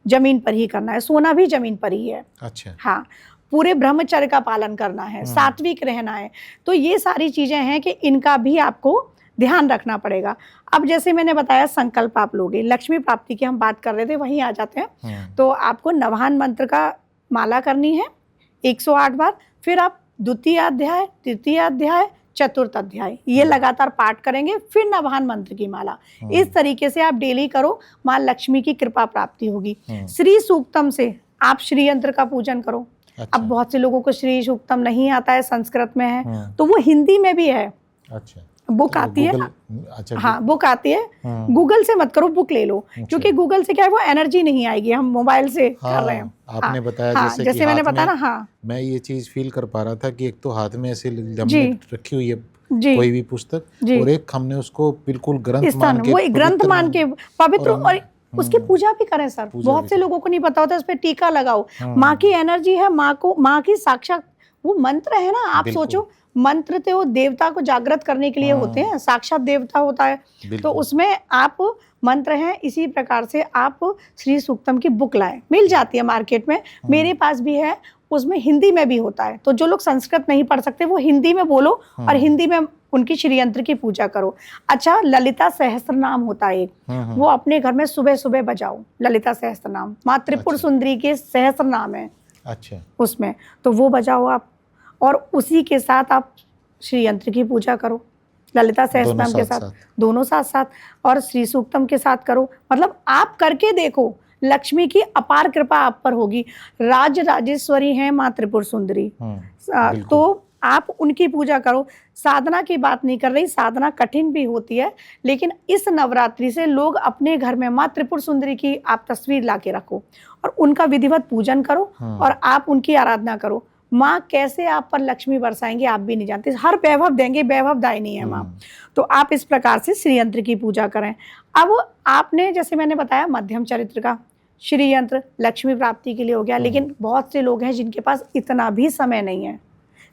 S1: जमीन पर ही करना है, सोना भी जमीन पर ही है।
S2: अच्छा।
S1: हाँ, पूरे ब्रह्मचर्य का पालन करना है, सात्विक रहना है। तो ये सारी चीजें हैं कि इनका भी आपको ध्यान रखना पड़ेगा। अब जैसे मैंने बताया संकल्प आप लोगे, लक्ष्मी प्राप्ति की हम बात कर रहे थे, वहीं आ जाते हैं। तो आपको नवाहन मंत्र का माला करनी है 108 बार। फिर आप द्वितीय अध्याय, तृतीय अध्याय, चतुर्थ अध्याय, ये लगातार पाठ करेंगे। फिर नवाहन मंत्र की माला। इस तरीके से आप डेली करो, माँ लक्ष्मी की कृपा प्राप्ति होगी। श्री सूक्तम से आप श्री यंत्र का पूजन करो।
S2: अच्छा।
S1: अब बहुत से लोगों को श्री सूक्तम नहीं आता है, संस्कृत में है, तो वो हिंदी में भी है।
S2: अच्छा।
S1: बुक
S2: तो
S1: आती है।
S2: अच्छा।
S1: हाँ, बुक आती है। गूगल से मत करो, बुक ले लो, क्योंकि गूगल से क्या है, वो एनर्जी नहीं आएगी। हम मोबाइल से कर रहे हैं।
S2: आपने बताया
S1: हाँ,
S2: जैसे
S1: जैसे
S2: कि
S1: मैंने
S2: हाथ
S1: बताया ना।
S2: में,
S1: हाँ,
S2: मैं ये चीज फील कर पा रहा था कि एक तो हाथ में ऐसे हमने रखी हुई है
S1: जी,
S2: कोई भी पुस्तक,
S1: जी,
S2: और एक हमने उसको बिल्कुल ग्रंथ
S1: स्थान,
S2: मान के,
S1: वो एक ग्रंथ मान के पवित्र, और उसकी पूजा भी करें सर। बहुत से लोगों को नहीं पता होता, उस पर टीका लगाओ। माँ की एनर्जी है, माँ को, माँ की साक्षात वो मंत्र है ना। आप सोचो, मंत्र तो देवता को जागृत करने के लिए होते हैं, साक्षात देवता होता है, तो उसमें आप मंत्र हैं। इसी प्रकार से आप श्री सूक्तम की बुक लाएं, मिल जाती है मार्केट में, मेरे पास भी है, उसमें हिंदी में भी होता है। तो जो लोग संस्कृत नहीं पढ़ सकते वो हिंदी में बोलो, और हिंदी में उनकी श्री यंत्र की पूजा करो। अच्छा, ललिता सहस्त्र नाम होता है एक, वो अपने घर में सुबह सुबह बजाओ। ललिता सहस्त्र नाम माँ त्रिपुर सुंदरी के सहस्त्र नाम है।
S2: अच्छा।
S1: उसमें तो वो बजाओ आप, और उसी के साथ आप श्री यंत्र की पूजा करो। ललिता सहस्त्र नाम के साथ, दोनों साथ साथ, और श्री सूक्तम के साथ करो। मतलब आप करके देखो, लक्ष्मी की अपार कृपा आप पर होगी। राज राजेश्वरी हैं माँ त्रिपुर सुंदरी, तो आप उनकी पूजा करो। साधना की बात नहीं कर रही, साधना कठिन भी होती है, लेकिन इस नवरात्रि से लोग अपने घर में माँ त्रिपुर सुंदरी की आप तस्वीर ला के रखो, और उनका विधिवत पूजन करो, और आप उनकी आराधना करो। माँ कैसे आप पर लक्ष्मी बरसाएंगे आप भी नहीं जानते, हर वैभव देंगे, वैभव दायिनी है माँ। तो आप इस प्रकार से श्री यंत्र की पूजा करें। अब आपने, जैसे मैंने बताया, मध्यम चरित्र का श्री यंत्र लक्ष्मी प्राप्ति के लिए हो गया, लेकिन बहुत से लोग हैं जिनके पास इतना भी समय नहीं है,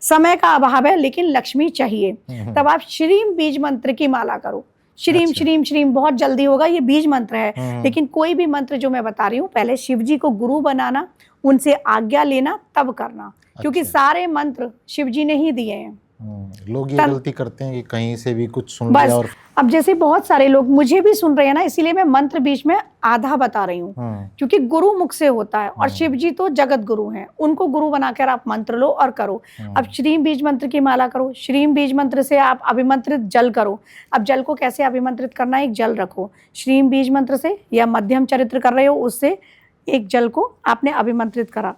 S1: समय का अभाव है, लेकिन लक्ष्मी चाहिए। तब आप श्रीम बीज मंत्र की माला करो। श्रीम श्रीम श्रीम बहुत जल्दी होगा, ये बीज मंत्र है। लेकिन कोई भी मंत्र जो मैं बता रही हूँ, पहले शिव जी को गुरु बनाना, उनसे आज्ञा लेना, तब करना, क्योंकि सारे मंत्र शिव जी ने ही दिए हैं।
S2: लोग ये गलती करते हैं कि कहीं से भी कुछ सुन लिया। और
S1: अब जैसे बहुत सारे लोग मुझे भी सुन रहे हैं ना, इसीलिए मैं मंत्र बीच में आधा बता रही हूँ, क्योंकि गुरु मुख से होता है, और शिव जी तो जगत गुरु हैं, उनको गुरु बनाकर आप मंत्र लो और करो। अब श्रीम बीज मंत्र की माला करो। श्रीम बीज मंत्र से आप अभिमंत्रित जल करो। अब जल को कैसे अभिमंत्रित करना है, एक जल रखो श्रीम बीज मंत्र से, या मध्यम चरित्र कर रहे हो उससे, एक जल को आपने अभिमंत्रित करा,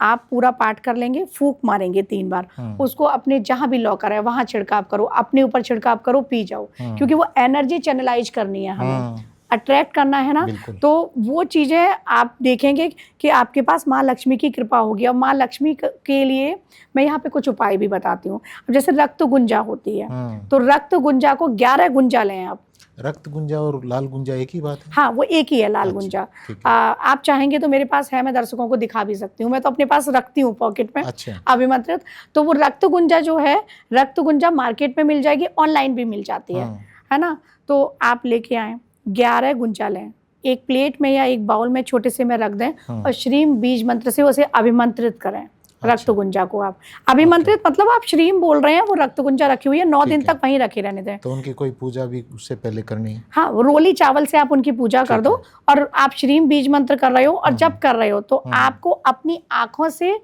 S1: आप पूरा पाठ कर लेंगे, फूंक मारेंगे 3 बार, उसको अपने जहां भी लॉकर है वहां छिड़काव करो, अपने ऊपर छिड़काव करो, पी जाओ, क्योंकि वो एनर्जी चैनलाइज करनी है हमें, अट्रैक्ट करना है ना,
S2: बिल्कुल।
S1: तो वो चीज़ें आप देखेंगे कि आपके पास माँ लक्ष्मी की कृपा होगी। और माँ लक्ष्मी के लिए मैं यहाँ पे कुछ उपाय भी बताती हूँ। अब जैसे रक्त गुंजा होती है, तो रक्त गुंजा को 11 गुंजा लें आप।
S2: रक्त गुंजा और लाल गुंजा एक ही बात है?
S1: हाँ, वो एक ही है लाल
S2: अच्छा,
S1: गुंजा।
S2: ठीक है।
S1: आप चाहेंगे तो मेरे पास है, मैं दर्शकों को दिखा भी सकती हूँ। मैं तो अपने पास रखती हूँ पॉकेट में
S2: अच्छा।
S1: अभिमंत्रित। तो वो रक्त गुंजा जो है, रक्त गुंजा मार्केट में मिल जाएगी, ऑनलाइन भी मिल जाती है ना? तो आप लेके आएँ, 11 गुंजा लें, एक प्लेट में या एक बाउल में छोटे से में रख दें और श्रीम बीज मंत्र से उसे अभिमंत्रित करें। रक्त गुंजा को आप अभिमंत्रित मतलब आप श्रीम बोल रहे हैं, वो रक्त गुंजा रखी हुई है, 9 दिन तक वहीं रखे रहने दें।
S2: तो उनकी कोई पूजा भी उससे पहले करनी है?
S1: हाँ, रोली चावल से आप उनकी पूजा कर दो और आप श्रीम बीज मंत्र कर रहे हो और जब कर रहे हो तो आपको अपनी आंखों से,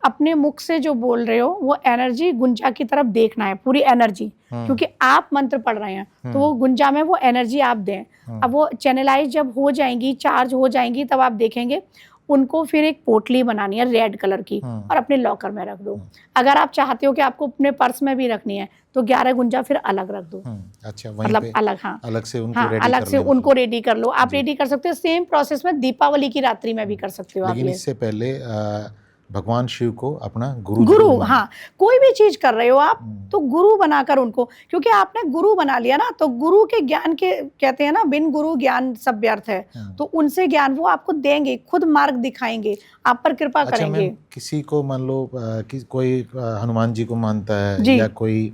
S1: अपने मुख से जो बोल रहे हो वो एनर्जी गुंजा की तरफ देखना है, पूरी एनर्जी, क्योंकि आप मंत्र पढ़ रहे हैं तो वो गुंजा में वो एनर्जी आप दें। अब वो चैनलाइज जब हो जाएंगी, चार्ज हो जाएंगी, तब आप देखेंगे उनको फिर एक पोटली बनानी है रेड कलर की और अपने लॉकर में रख दो। अगर आप चाहते हो कि आपको अपने पर्स में भी रखनी है तो 11 गुंजा फिर अलग रख दो।
S2: अच्छा, वहीं
S1: मतलब
S2: पे
S1: अलग, हाँ,
S2: अलग से उनको
S1: हाँ,
S2: रेडी
S1: अलग
S2: कर
S1: से
S2: लें
S1: उनको रेडी कर लो। आप रेडी कर सकते हो, सेम प्रोसेस में दीपावली की रात्रि में भी कर सकते हो आप।
S2: लेकिन
S1: ये
S2: इससे पहले भगवान शिव को अपना गुरु
S1: गुरु, हाँ, कोई भी चीज कर रहे हो आप तो गुरु बनाकर उनको, क्योंकि आपने गुरु बना लिया ना, तो गुरु के ज्ञान के कहते हैं ना, बिन गुरु ज्ञान सब व्यर्थ है। तो उनसे ज्ञान वो आपको देंगे, खुद मार्ग दिखाएंगे, आप पर कृपा करेंगे।
S2: किसी को मान लो कि कोई हनुमान जी को मानता है या कोई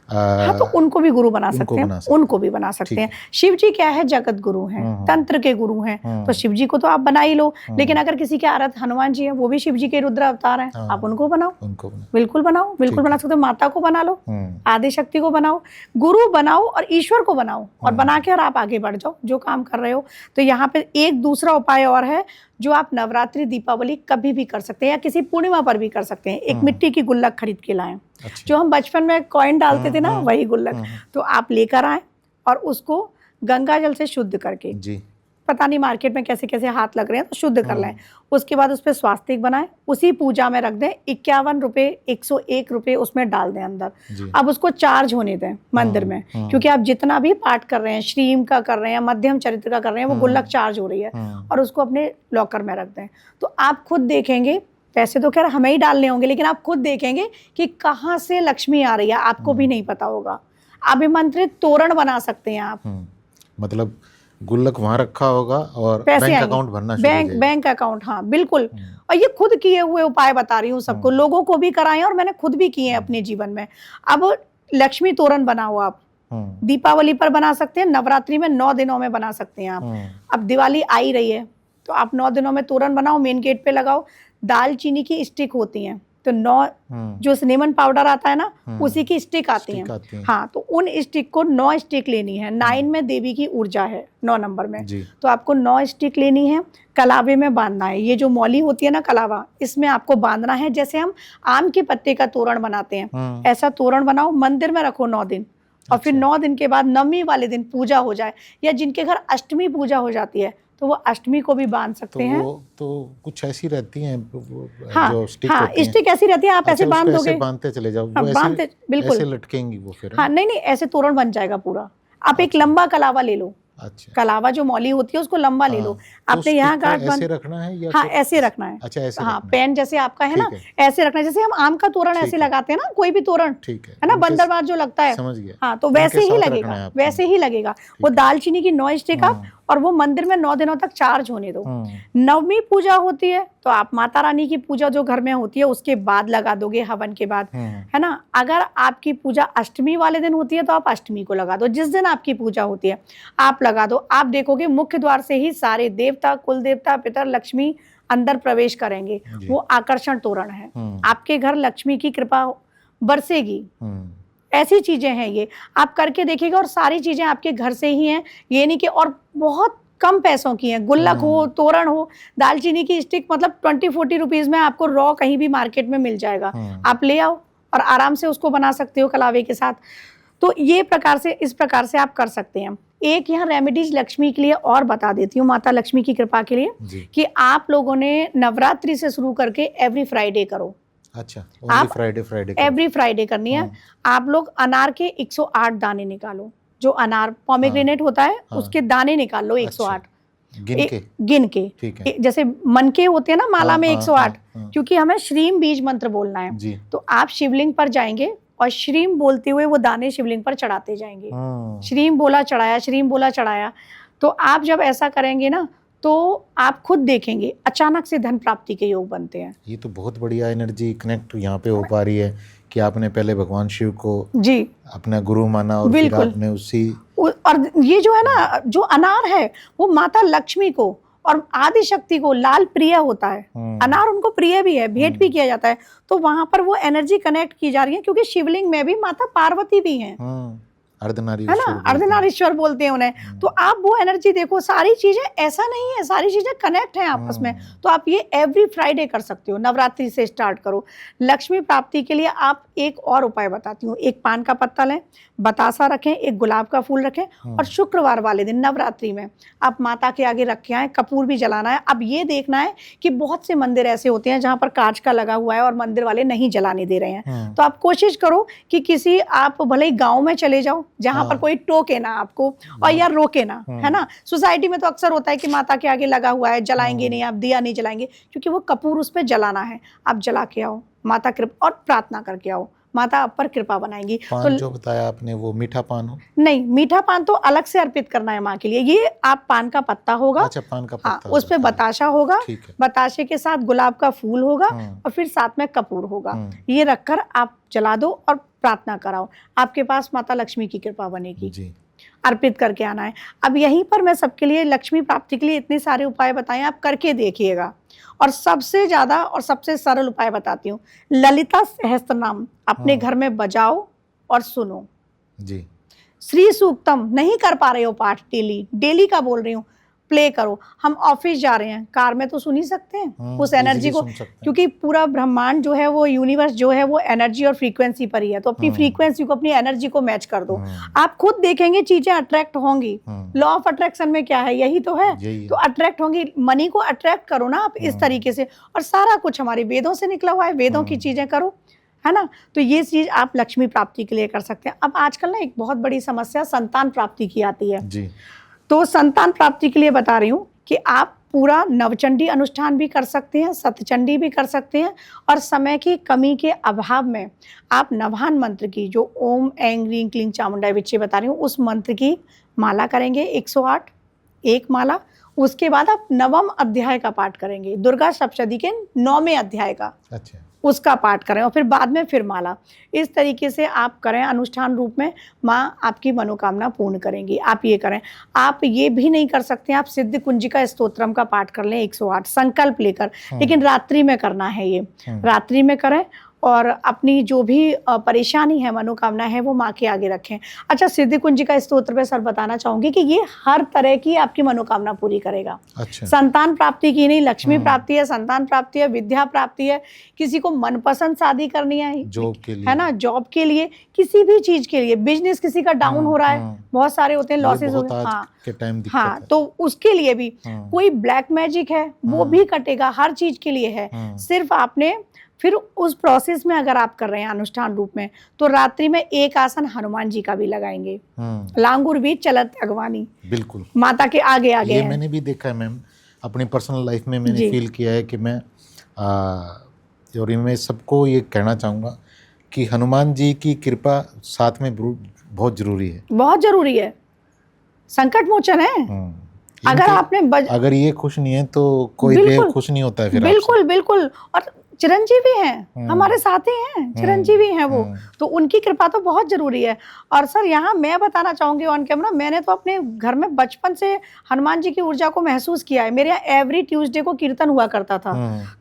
S1: हाँ, तो उनको भी गुरु बना सकते हैं, उनको भी बना सकते हैं। शिव जी क्या है, जगत गुरु हैं, तंत्र के गुरु हैं, तो शिव जी को तो आप बना ही लो। लेकिन अगर किसी के आराध्य हनुमान जी हैं, वो भी शिव जी के रुद्र अवतार हैं, आप उनको बनाओ, बिल्कुल बनाओ, बिल्कुल बना सकते हो। माता को बना लो, आदि शक्ति को बनाओ, गुरु बनाओ और ईश्वर को बनाओ, और बना के और आप आगे बढ़ जाओ जो काम कर रहे हो। तो यहाँ पे एक दूसरा उपाय और है जो आप नवरात्रि, दीपावली कभी भी कर सकते हैं या किसी पूर्णिमा पर भी कर सकते हैं। एक मिट्टी की गुल्लक खरीद के लाएं। जो हम बचपन में कॉइन डालते थे ना, वही गुल्लक, तो आप लेकर आए और उसको गंगा जल से शुद्ध करके, पता नहीं मार्केट में कैसे कैसे हाथ लग रहे हैं, तो शुद्ध कर लें। उसके बाद उस पर स्वास्तिक बनाएं, उसी पूजा में रख दें। 51 रुपये, 101 रुपये उसमें डाल दें अंदर। अब उसको चार्ज होने दें मंदिर में, क्योंकि आप जितना भी पाठ कर रहे हैं, श्रीम का कर रहे हैं, मध्यम चरित्र का कर रहे हैं, वो गुल्लक चार्ज हो रही है, और उसको अपने लॉकर में रख दें। तो आप खुद देखेंगे, पैसे तो खैर हमें ही डालने होंगे, लेकिन आप खुद देखेंगे कि कहाँ से लक्ष्मी आ रही है, आपको भी नहीं पता होगा। अभिमंत्रित तोरण बना सकते हैं आप।
S2: मतलब गुल्लक वहां रखा होगा और बैंक अकाउंट भरना शुरू हो जाएगा।
S1: बैंक अकाउंट, हाँ बिल्कुल। और ये खुद किए हुए उपाय बता रही हूँ सबको, लोगों को भी कराएं और मैंने खुद भी किए हैं अपने जीवन में। अब लक्ष्मी तोरण बनाओ आप, दीपावली पर बना सकते हैं, नवरात्रि में 9 दिनों में बना सकते हैं आप। अब दिवाली आ ही रही है तो आप 9 दिनों में तोरण बनाओ, मेन गेट पे लगाओ। दालचीनी की स्टिक होती हैं, तो 9 जो सिनेमन पाउडर आता है ना, उसी की स्टिक आती हैं। हाँ, तो उन स्टिक को 9 स्टिक लेनी है। 9 में देवी की ऊर्जा है, 9 नंबर में, तो आपको 9 स्टिक लेनी है, कलावे में बांधना है। ये जो मौली होती है ना कलावा, इसमें आपको बांधना है। जैसे हम आम के पत्ते का तोरण बनाते हैं, ऐसा तोरण बनाओ, मंदिर में रखो 9 दिन, और फिर 9 दिन के बाद नवमी वाले दिन पूजा हो जाए, या जिनके घर अष्टमी पूजा हो जाती है तो वो अष्टमी को भी बांध सकते हैं।
S2: तो कुछ ऐसी रहती हैं
S1: हाँ,
S2: जो स्टिक
S1: हाँ,
S2: होती हैं।
S1: स्टिक ऐसी रहती है, आप ऐसे बांध दोगे,
S2: ऐसे बांधते चले जाओ,
S1: हाँ, बांधते, बिल्कुल
S2: ऐसे लटकेंगी वो फिर।
S1: हाँ, नहीं, ऐसे तोरण बन जाएगा पूरा। आप एक लंबा कलावा ले लो,
S2: अच्छा,
S1: कलावा जो मौली होती है उसको लंबा ले लो। आपने यहाँ गांठ
S2: ऐसे रखना है या
S1: हाँ, ऐसे रखना है।
S2: अच्छा, ऐसे
S1: हाँ, पेन जैसे आपका है ना, ऐसे रखना है। जैसे हम आम का तोरण ऐसे लगाते हैं ना, कोई भी तोरण,
S2: ठीक
S1: है ना, बंदरबार जो लगता है,
S2: समझ गया।
S1: हाँ, तो वैसे ही लगेगा, वैसे ही लगेगा। वो दालचीनी की 9 स्टिक आप, और वो मंदिर में 9 दिनों तक चार्ज होने दो। नवमी पूजा होती है तो आप माता रानी की पूजा जो घर में होती है उसके बाद लगा दोगे, हवन के बाद, है ना। अगर आपकी पूजा अष्टमी वाले दिन होती है तो आप अष्टमी को लगा दो, जिस दिन आपकी पूजा होती है आप लगा दो। आप देखोगे मुख्य द्वार से ही सारे देवता, कुल देवता, पितर, लक्ष्मी अंदर प्रवेश करेंगे। वो आकर्षण तोरण है, आपके घर लक्ष्मी की कृपा बरसेगी। ऐसी चीजें हैं, ये आप करके देखिएगा, और सारी चीजें आपके घर से ही हैं, ये नहीं कि, और बहुत कम पैसों की हैं। गुल्लक हो, तोरण हो, दालचीनी की स्टिक, मतलब 20-40 रुपीज में आपको रॉ कहीं भी मार्केट में मिल जाएगा। आप ले आओ और आराम से उसको बना सकते हो कलावे के साथ। तो ये प्रकार से, इस प्रकार से आप कर सकते हैं। एक यहाँ रेमेडीज लक्ष्मी के लिए और बता देती हूँ, माता लक्ष्मी की कृपा के लिए, कि आप लोगों ने नवरात्रि से शुरू करके एवरी फ्राइडे करो।
S2: अच्छा,
S1: आप
S2: फ्राइडे
S1: एवरी फ्राइडे करनी है। आप लोग अनार के 108 दाने निकालो, जो अनार पोमेग्रेनेट होता है उसके दाने निकाल लो 108 गिन के
S2: ठीक है।
S1: जैसे मन के होते हैं ना माला में 108, क्योंकि हमें श्रीम बीज मंत्र बोलना है
S2: जी।
S1: तो आप शिवलिंग पर जाएंगे और श्रीम बोलते हुए वो दाने शिवलिंग पर चढ़ाते जाएंगे। श्रीम बोला चढ़ाया, श्रीम बोला चढ़ाया। तो आप जब ऐसा करेंगे ना तो आप खुद देखेंगे अचानक से धन प्राप्ति के योग बनते हैं।
S2: ये तो बहुत बढ़िया एनर्जी कनेक्ट यहाँ पे हो पा रही है कि आपने पहले भगवान शिव को
S1: जी
S2: अपना गुरु माना और फिर आपने उसी
S1: और ये जो है ना जो अनार है वो माता लक्ष्मी को और आदि शक्ति को लाल प्रिय होता है। अनार उनको प्रिय भी है, भेंट भी किया जाता है। तो वहां पर वो एनर्जी कनेक्ट की जा रही है क्योंकि शिवलिंग में भी माता पार्वती भी हैं,
S2: अर्धनारीश्वर
S1: है ना, अर्धनारीश्वर बोलते हैं उन्हें। तो आप वो एनर्जी देखो, सारी चीजें ऐसा नहीं है, सारी चीजें कनेक्ट हैं आपस में। तो आप ये एवरी फ्राइडे कर सकते हो, नवरात्रि से स्टार्ट करो। लक्ष्मी प्राप्ति के लिए आप एक और उपाय बताती हूँ। एक पान का पत्ता लें, बतासा रखें, एक गुलाब का फूल रखें और शुक्रवार वाले दिन नवरात्रि में आप माता के आगे रख के आए। कपूर भी जलाना है। अब ये देखना है कि बहुत से मंदिर ऐसे होते हैं जहाँ पर कांच का लगा हुआ है और मंदिर वाले नहीं जलाने दे रहे हैं। तो आप कोशिश करो कि किसी आप भले ही गाँव में चले जाओ जहाँ पर कोई टोके ना आपको और या रोके ना, है ना। सोसाइटी में तो अक्सर होता है कि माता के आगे लगा हुआ है, जलाएंगे नहीं, आप दिया नहीं जलाएंगे, क्योंकि वो कपूर उस पर जलाना है। आप जला के आओ, माता कृपा और प्रार्थना करके आओ, माता आप पर कृपा बनाएंगी।
S2: पान तो जो बताया आपने वो मीठा पान हो? नहीं,
S1: मीठा पान तो अलग से अर्पित करना है माँ के लिए। ये आप पान का पत्ता होगा।
S2: अच्छा, पान का पत्ता।
S1: हाँ, उस पे बताशा होगा, बताशे के साथ गुलाब का फूल होगा और फिर साथ में कपूर होगा। ये रखकर आप जला दो और प्रार्थना कराओ, आपके पास माता लक्ष्मी की कृपा बनेगी जी। अर्पित करके आना है। अब यहीं पर मैं सबके लिए लक्ष्मी प्राप्ति के लिए इतने सारे उपाय बताए, आप करके देखिएगा। और सबसे ज्यादा और सबसे सरल उपाय बताती हूँ, ललिता सहस्त्र नाम अपने घर में बजाओ और सुनो
S2: जी। श्री
S1: सूक्तम नहीं कर पा रहे हो पाठ, डेली का बोल रही हूँ, प्ले करो। हम ऑफिस जा रहे हैं, कार में तो सुन ही सकते हैं उस एनर्जी को, क्योंकि पूरा ब्रह्मांड जो है वो यूनिवर्स जो है वो एनर्जी और फ्रीक्वेंसी पर ही है। तो अपनी फ्रीक्वेंसी को, अपनी एनर्जी को मैच कर दो। आप खुद देखेंगे चीजें अट्रैक्ट होंगी। लॉ ऑफ अट्रैक्शन में क्या है, यही तो है। तो अट्रैक्ट होंगी, मनी को अट्रैक्ट करो ना आप इस तरीके से। और सारा कुछ हमारे वेदों से निकला हुआ है, वेदों की चीजें करो, है ना। तो ये चीज आप लक्ष्मी प्राप्ति के लिए कर सकते हैं। अब आजकल ना एक बहुत बड़ी समस्या संतान प्राप्ति की आती है जी। तो संतान प्राप्ति के लिए बता रही हूँ कि आप पूरा नवचंडी अनुष्ठान भी कर सकते हैं, सतचंडी भी कर सकते हैं। और समय की कमी के अभाव में आप नवाहन मंत्र की, जो ओम ऐं ह्रीं क्लीं चामुंडाय विच्चे बता रही हूँ, उस मंत्र की माला करेंगे 108, एक माला। उसके बाद आप नवम अध्याय का पाठ करेंगे, दुर्गा सप्तशती के 9वें अध्याय का। अच्छा, उसका पाठ करें और फिर बाद में फिर माला। इस तरीके से आप करें अनुष्ठान रूप में, माँ आपकी मनोकामना पूर्ण करेंगी। आप ये करें। आप ये भी नहीं कर सकते, आप सिद्ध कुंजिका स्तोत्रम का पाठ कर लें 108 संकल्प लेकर, लेकिन रात्रि में करना है। ये रात्रि में करें और अपनी जो भी परेशानी है, मनोकामना है, वो माँ के आगे रखें। अच्छा, सिद्धि कुंजिका स्तोत्र पे सर बताना चाहूंगी कि ये हर तरह की आपकी मनोकामना पूरी करेगा। अच्छा। संतान प्राप्ति की नहीं, लक्ष्मी प्राप्ति है, संतान प्राप्ति है, विद्या प्राप्ति है, किसी को मनपसंद शादी करनी है, जॉब के लिए, है ना, जॉब के लिए, किसी भी चीज के लिए, बिजनेस किसी का डाउन हो रहा है, बहुत सारे होते हैं, लॉसेस हो गए, हाँ, तो उसके लिए भी कोई ब्लैक मैजिक है वो भी कटेगा, हर चीज के लिए है। सिर्फ आपने फिर उस प्रोसेस में अगर आप कर रहे हैं अनुष्ठान रूप में, तो रात्रि में एक आसन हनुमान जी का भी लगाएंगे, लांगुर भी चलत अगवानी, बिल्कुल माता के आगे आगे। ये
S2: मैंने भी देखा है मैम, अपनी पर्सनल लाइफ में मैंने फील किया है कि मैं और मैं सबको ये कहना चाहूँगा कि हनुमान जी की कृपा साथ में बहुत जरूरी है, बहुत जरूरी है, संकट मोचन है। अगर आपने अगर ये खुश नहीं है तो कोई देव खुश नहीं होता है फिर। बिल्कुल बिल्कुल। और चिरंजीवी हैं, हमारे साथी हैं, चिरंजीवी हैं वो, तो उनकी कृपा तो बहुत जरूरी है। और सर यहाँ मैं बताना चाहूंगी ऑन कैमरा, मैंने तो अपने घर में बचपन से हनुमान जी की ऊर्जा को महसूस किया है। मेरे यहाँ एवरी ट्यूसडे को कीर्तन हुआ करता था,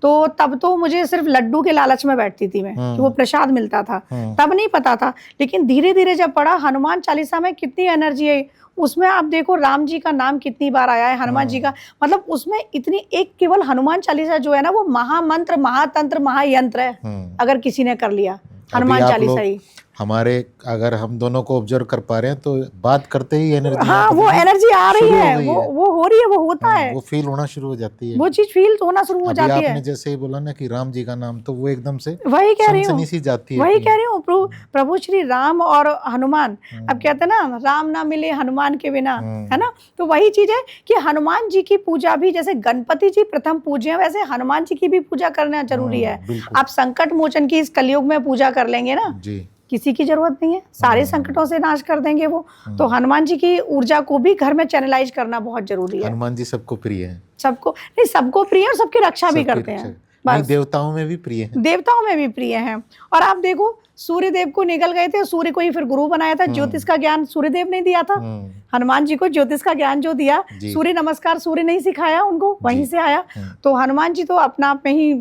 S2: तो तब तो मुझे सिर्फ लड्डू के लालच में बैठती थी मैं कि वो प्रसाद मिलता था, तब नहीं पता था। लेकिन धीरे धीरे जब पढ़ा, हनुमान चालीसा में कितनी एनर्जी है, उसमें आप देखो राम जी का नाम कितनी बार आया है, हनुमान जी का, मतलब उसमें इतनी, एक केवल हनुमान चालीसा जो है ना, वो महामंत्र, महातंत्र, महायंत्र है। अगर किसी ने कर लिया हनुमान चालीसा ही, हमारे अगर हम दोनों को ऑब्जर्व कर पा रहे हैं तो बात करते ही एनर्जी
S1: हाँ, वो एनर्जी आ रही
S2: शुरू हो
S1: है,
S2: गई
S1: वो
S2: है।
S1: वो हो रही है, वो होता है,
S2: वो फील होना शुरू हो जाती है।
S1: वो चीज फील होना शुरू हो
S2: अभी
S1: जाती
S2: आपने
S1: है।
S2: जैसे ही बोला ना कि राम जी का नाम, तो वो एकदम से
S1: वही कह रही हूँ,
S2: सनसनी सी जाती है
S1: वही
S2: कि
S1: कह रही हूँ, प्रभु श्री राम और हनुमान। अब कहते हैं ना, राम ना मिले हनुमान के बिना, है ना। तो वही चीज है कि हनुमान जी की पूजा भी जैसे गणपति जी प्रथम पूज्य हैं, वैसे हनुमान जी की भी पूजा करना जरूरी है।
S2: बिल्कुल
S1: आप संकट मोचन की इस कलयुग में पूजा कर लेंगे ना,
S2: जी।
S1: किसी की जरूरत नहीं है, सारे संकटों से नाश कर देंगे वो। तो हनुमान जी की ऊर्जा को भी घर में चैनलाइज करना बहुत जरूरी है।
S2: हनुमान जी सबको प्रिय है,
S1: सबको नहीं, सबको प्रिय है और सबकी रक्षा भी
S2: सबकी
S1: करते
S2: रक्षा।
S1: हैं।
S2: नहीं,
S1: बस
S2: देवताओं में भी प्रिय है।
S1: देवताओं में भी प्रिय हैं। और आप देखो, सूर्य देव को निकल गए थे, सूर्य को ही फिर गुरु बनाया था। ज्योतिष का ज्ञान सूर्य देव ने दिया था, हनुमान जी को ज्योतिष का ज्ञान जो दिया, सूर्य नमस्कार सूर्य नहीं सिखाया उनको, वहीं से आया। तो हनुमान जी तो अपना आप में ही,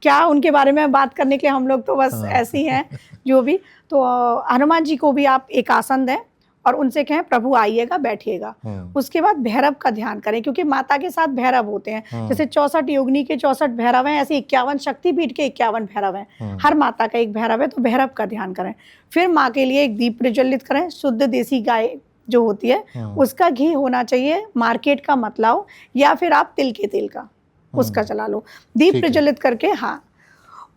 S1: क्या उनके बारे में बात करने के लिए, हम लोग तो बस ऐसे ही हैं जो भी। तो हनुमान जी को भी आप एक आसन दें और उनसे कहें प्रभु आइएगा, बैठिएगा। उसके बाद भैरव का ध्यान करें, क्योंकि माता के साथ भैरव होते हैं। जैसे 64 योगिनी के 64 भैरव हैं, ऐसे 51 शक्तिपीठ के 51 भैरव हैं। हर माता का एक भैरव है, तो भैरव का ध्यान करें। फिर माँ के लिए एक दीप प्रज्वलित करें। शुद्ध देसी गाय जो होती है उसका घी होना चाहिए, मार्केट का मत लाओ, या फिर आप तिल के तेल का उसका चला लो, दीप प्रज्वलित करके। हाँ,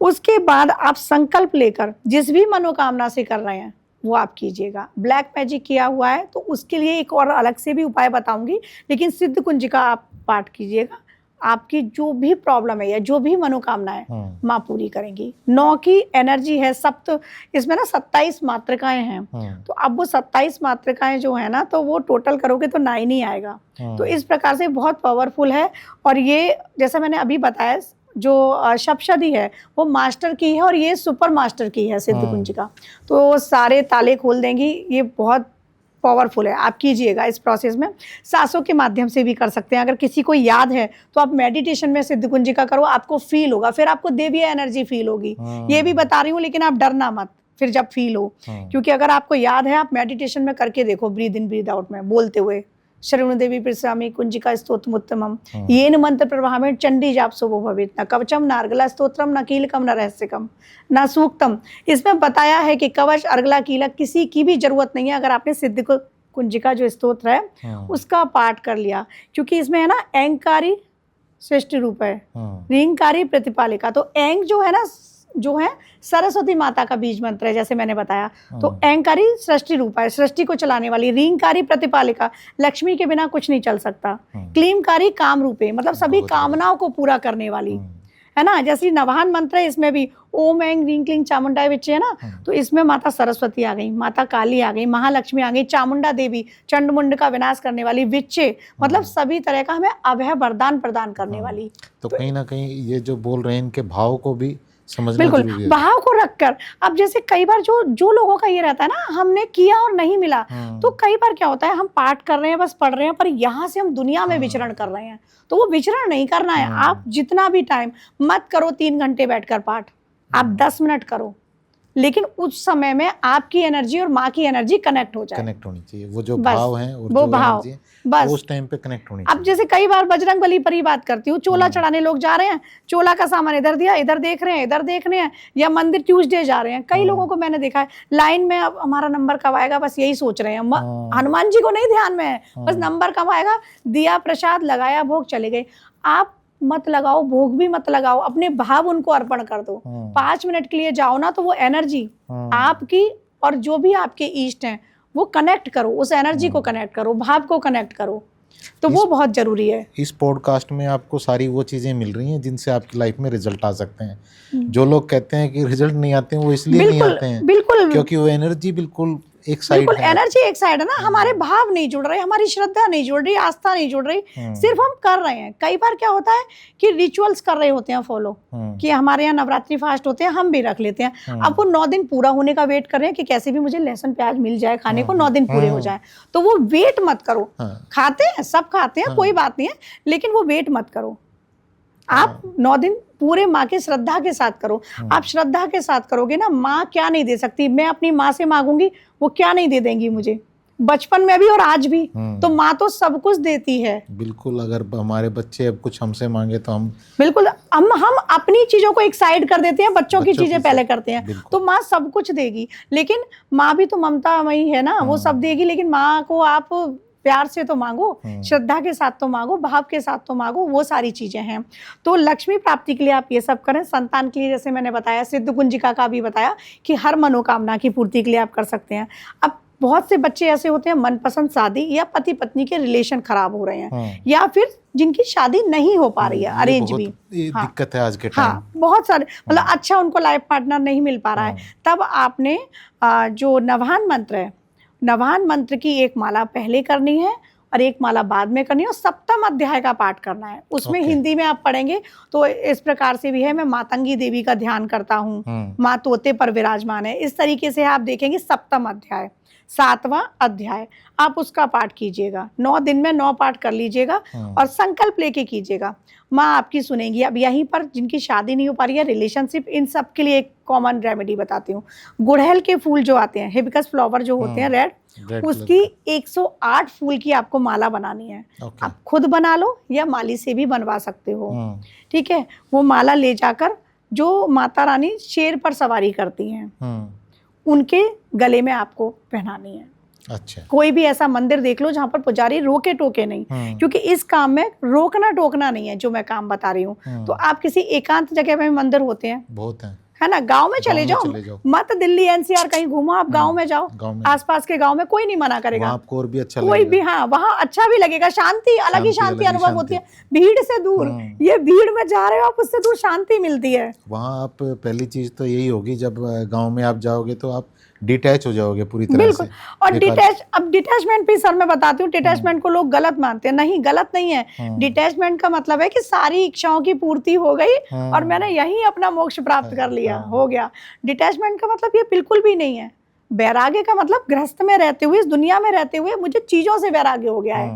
S1: उसके बाद आप संकल्प लेकर जिस भी मनोकामना से कर रहे हैं वो आप कीजिएगा। ब्लैक मैजिक किया हुआ है तो उसके लिए एक और अलग से भी उपाय बताऊंगी, लेकिन सिद्ध कुंजिका आप पाठ कीजिएगा। आपकी जो भी प्रॉब्लम है या जो भी मनोकामना है माँ पूरी करेंगी। 9 की एनर्जी है, सप्त, इसमें ना 27 मातृकाएं हैं। तो अब वो 27 मातृकाएं जो है ना, तो वो टोटल करोगे तो 9 ही आएगा। तो इस प्रकार से बहुत पावरफुल है। और ये जैसा मैंने अभी बताया, जो सप्तशती है वो मास्टर की है और ये सुपर मास्टर की है सिद्ध कुंजिका। तो सारे ताले खोल देंगी, ये बहुत पावरफुल है। आप कीजिएगा इस प्रोसेस में। सांसों के माध्यम से भी कर सकते हैं। अगर किसी को याद है तो आप मेडिटेशन में सिद्ध कुंजिका करो, आपको फील होगा, फिर आपको देवीय एनर्जी फील होगी। ये भी बता रही हूँ, लेकिन आप डरना मत फिर जब फील हो, क्योंकि अगर आपको याद है, आप मेडिटेशन में करके देखो, ब्रीद इन ब्रीद आउट में बोलते हुए, शरवण देवी प्रसामी कुंजिका स्तोत्रमुत्तमम येन मंत्र प्रवाहमें चंडी जाप शुभो भवेत्, न कवचम न अर्गला स्तोत्रम न कीलकम न रहस्यकम न सूक्तम। इसमें बताया है कि कवच, अर्गला, कीलक किसी की भी जरूरत नहीं है अगर आपने सिद्ध कुंजिका जो स्तोत्र है उसका पाठ कर लिया। क्योंकि इसमें है ना, एंकारी श्रेष्ठ रूप है, रींकारी प्रतिपालिका। तो एंग जो है ना, जो है सरस्वती माता का बीज मंत्र है, जैसे मैंने बताया। तो एंकारी सृष्टि रूप है, सृष्टि को चलाने वाली। रींकारी प्रतिपालिका, लक्ष्मी के बिना कुछ नहीं चल सकता। क्लीमकारी काम रूपे, मतलब सभी कामनाओं को पूरा करने वाली, है ना। जैसे नवाहन मंत्र है, इसमें भी ओम ऐं ह्रीं क्लीं चामुंडाय विच्चे है ना, तो इसमें माता सरस्वती आ गई, माता काली आ गई, महालक्ष्मी आ गई, चामुंडा देवी चंडमुंड का विनाश करने वाली, विच्चे मतलब सभी तरह का हमें अभय वरदान प्रदान करने वाली।
S2: तो कहीं ना कहीं ये जो बोल रहे हैं, इनके भाव को भी समझना
S1: बिल्कुल,
S2: जरूरी है।
S1: भाव को रखकर। अब जैसे कई बार जो लोगों का ये रहता है ना, हमने किया और नहीं मिला, तो कई बार क्या होता है, हम पाठ कर रहे हैं, बस पढ़ रहे हैं, पर यहाँ से हम दुनिया में विचरण कर रहे हैं। तो वो विचरण नहीं करना है। आप जितना भी टाइम मत करो 3 घंटे बैठकर पाठ, आप 10 मिनट करो, लेकिन उस समय में आपकी एनर्जी और माँ की एनर्जी कनेक्ट हो जाए,
S2: कनेक्ट होनी चाहिए। वो जो भाव है और
S1: वो
S2: जो
S1: भाव
S2: एनर्जी है,
S1: बस
S2: उस टाइम पे कनेक्ट होनी चाहिए।
S1: अब जैसे कई बार बजरंग बली पर ही बात करती हूँ, चोला चढ़ाने लोग जा रहे हैं, चोला का सामान इधर दिया, इधर देख रहे हैं, इधर देख रहे हैं, या मंदिर ट्यूसडे जा रहे हैं। कई लोगों को मैंने देखा है लाइन में, अब हमारा नंबर कब आएगा, बस यही सोच रहे हैं। हनुमान जी को नहीं ध्यान में है, बस नंबर कब आएगा, दिया प्रसाद लगाया, भोग चले गए। आप मत लगाओ, भोग भी मत लगाओ, अपने भाव उनको अर्पण कर दो। 5 मिनट के लिए जाओ ना, तो वो एनर्जी आपकी और जो भी आपके इष्ट हैं वो कनेक्ट करो, उस एनर्जी को कनेक्ट करो, भाव को कनेक्ट करो। तो वो बहुत जरूरी है।
S2: इस पॉडकास्ट में आपको सारी वो चीजें मिल रही हैं जिनसे आपकी लाइफ में रिजल्ट आ सकते हैं। जो लोग कहते हैं कि रिजल्ट नहीं आते हैं, वो इसलिए नहीं आते हैं
S1: बिल्कुल,
S2: क्योंकि वो एनर्जी बिल्कुल एक साइड है।
S1: एनर्जी एक साइड है ना, हमारे भाव नहीं जुड़ रहे, हमारी श्रद्धा नहीं जुड़ रही, आस्था नहीं जुड़ रही, सिर्फ हम कर रहे हैं। कई बार क्या होता है कि रिचुअल्स कर रहे होते हैं फॉलो, कि हमारे यहाँ नवरात्रि फास्ट होते हैं, हम भी रख लेते हैं। अब वो 9 दिन पूरा होने का वेट कर रहे हैं कि कैसे भी मुझे लहसुन प्याज मिल जाए खाने को, 9 दिन पूरे हो जाए। तो वो वेट मत करो। खाते हैं, सब खाते हैं, कोई बात नहीं है, लेकिन वो वेट मत करो। आप 9 दिन पूरे माँ के श्रद्धा के साथ करो। आप श्रद्धा के साथ करोगे ना, माँ क्या नहीं दे सकती, मैं अपनी माँ से मांगूंगी वो क्या नहीं दे देंगी मुझे, बचपन में भी और आज भी। तो माँ तो सब कुछ देती है।
S2: बिल्कुल, अगर हमारे बच्चे अब कुछ हमसे मांगे तो हम
S1: बिल्कुल हम अपनी चीजों को एक साइड कर देते हैं, बच्चों की चीजें पहले करते हैं।
S2: बिल्कुल।
S1: तो माँ सब कुछ देगी, लेकिन माँ भी तो ममतामयी है ना, वो सब देगी, लेकिन माँ को आप प्यार से तो मांगो, श्रद्धा के साथ तो मांगो, भाव के साथ तो मांगो, वो सारी चीजें हैं। तो लक्ष्मी प्राप्ति के लिए आप ये सब करें। संतान के लिए जैसे मैंने बताया, सिद्ध कुंजिका का भी बताया कि हर मनोकामना की पूर्ति के लिए आप कर सकते हैं। अब बहुत से बच्चे ऐसे होते हैं मनपसंद शादी या पति पत्नी के रिलेशन खराब हो रहे हैं, या फिर जिनकी शादी नहीं हो पा रही है, अरेंज भी।
S2: हाँ, दिक्कत है आज के टाइम।
S1: हाँ, बहुत सारे, मतलब अच्छा उनको लाइफ पार्टनर नहीं मिल पा रहा है। तब आपने जो नवाहन मंत्र है, नवाहन मंत्र की एक माला पहले करनी है और एक माला बाद में करनी है, और सप्तम अध्याय का पाठ करना है। उसमें हिंदी में आप पढ़ेंगे तो इस प्रकार से भी है, मैं मातंगी देवी का ध्यान करता हूँ, माँ तोते पर विराजमान है, इस तरीके से आप देखेंगे। सप्तम अध्याय, 7वां अध्याय, आप उसका पाठ कीजिएगा। 9 दिन में 9 पाठ कर लीजिएगा और संकल्प लेके कीजिएगा, माँ आपकी सुनेगी। अब यहीं पर जिनकी शादी नहीं हो पा रही है, रिलेशनशिप, इन सब के लिए एक कॉमन रेमेडी बताती हूँ। गुड़हल के फूल जो आते हैं, हिबिस्कस फ्लावर जो होते हैं रेड, उसकी 108 फूल की आपको माला बनानी है। आप खुद बना लो या माली से भी बनवा सकते हो, ठीक है। वो माला ले जाकर जो माता रानी शेर पर सवारी करती हैं, उनके गले में आपको पहनानी है।
S2: अच्छा।
S1: कोई भी ऐसा मंदिर देख लो जहाँ पर पुजारी रोके टोके नहीं, क्योंकि इस काम में रोकना टोकना नहीं है जो मैं काम बता रही हूँ। तो आप किसी एकांत जगह में मंदिर होते हैं,
S2: बहुत
S1: है ना, गांव में चले जाओ, मत दिल्ली एनसीआर कहीं घूमो, आप गांव में जाओ, आसपास के गांव में कोई नहीं मना करेगा,
S2: आपको और भी अच्छा
S1: कोई भी, हाँ वहाँ अच्छा भी लगेगा, शांति, अलग ही शांति अनुभव होती है, भीड़ से दूर। ये भीड़ में जा रहे हो आप, उससे दूर शांति मिलती है।
S2: वहाँ आप पहली चीज तो यही होगी, जब गाँव में आप जाओगे तो आप डिटैच हो जाओगे पूरी तरह से।
S1: और अब डिटैचमेंट भी सर मैं बताती हूँ, डिटैचमेंट को लोग गलत मानते हैं, नहीं, गलत नहीं है। डिटैचमेंट का मतलब है कि सारी इच्छाओं की पूर्ति हो गई और मैंने यही अपना मोक्ष प्राप्त कर लिया, हो गया। डिटैचमेंट का मतलब ये बिल्कुल भी नहीं है। वैराग्य का मतलब गृहस्थ में रहते हुए, इस दुनिया में रहते हुए मुझे चीजों से वैराग्य हो गया है,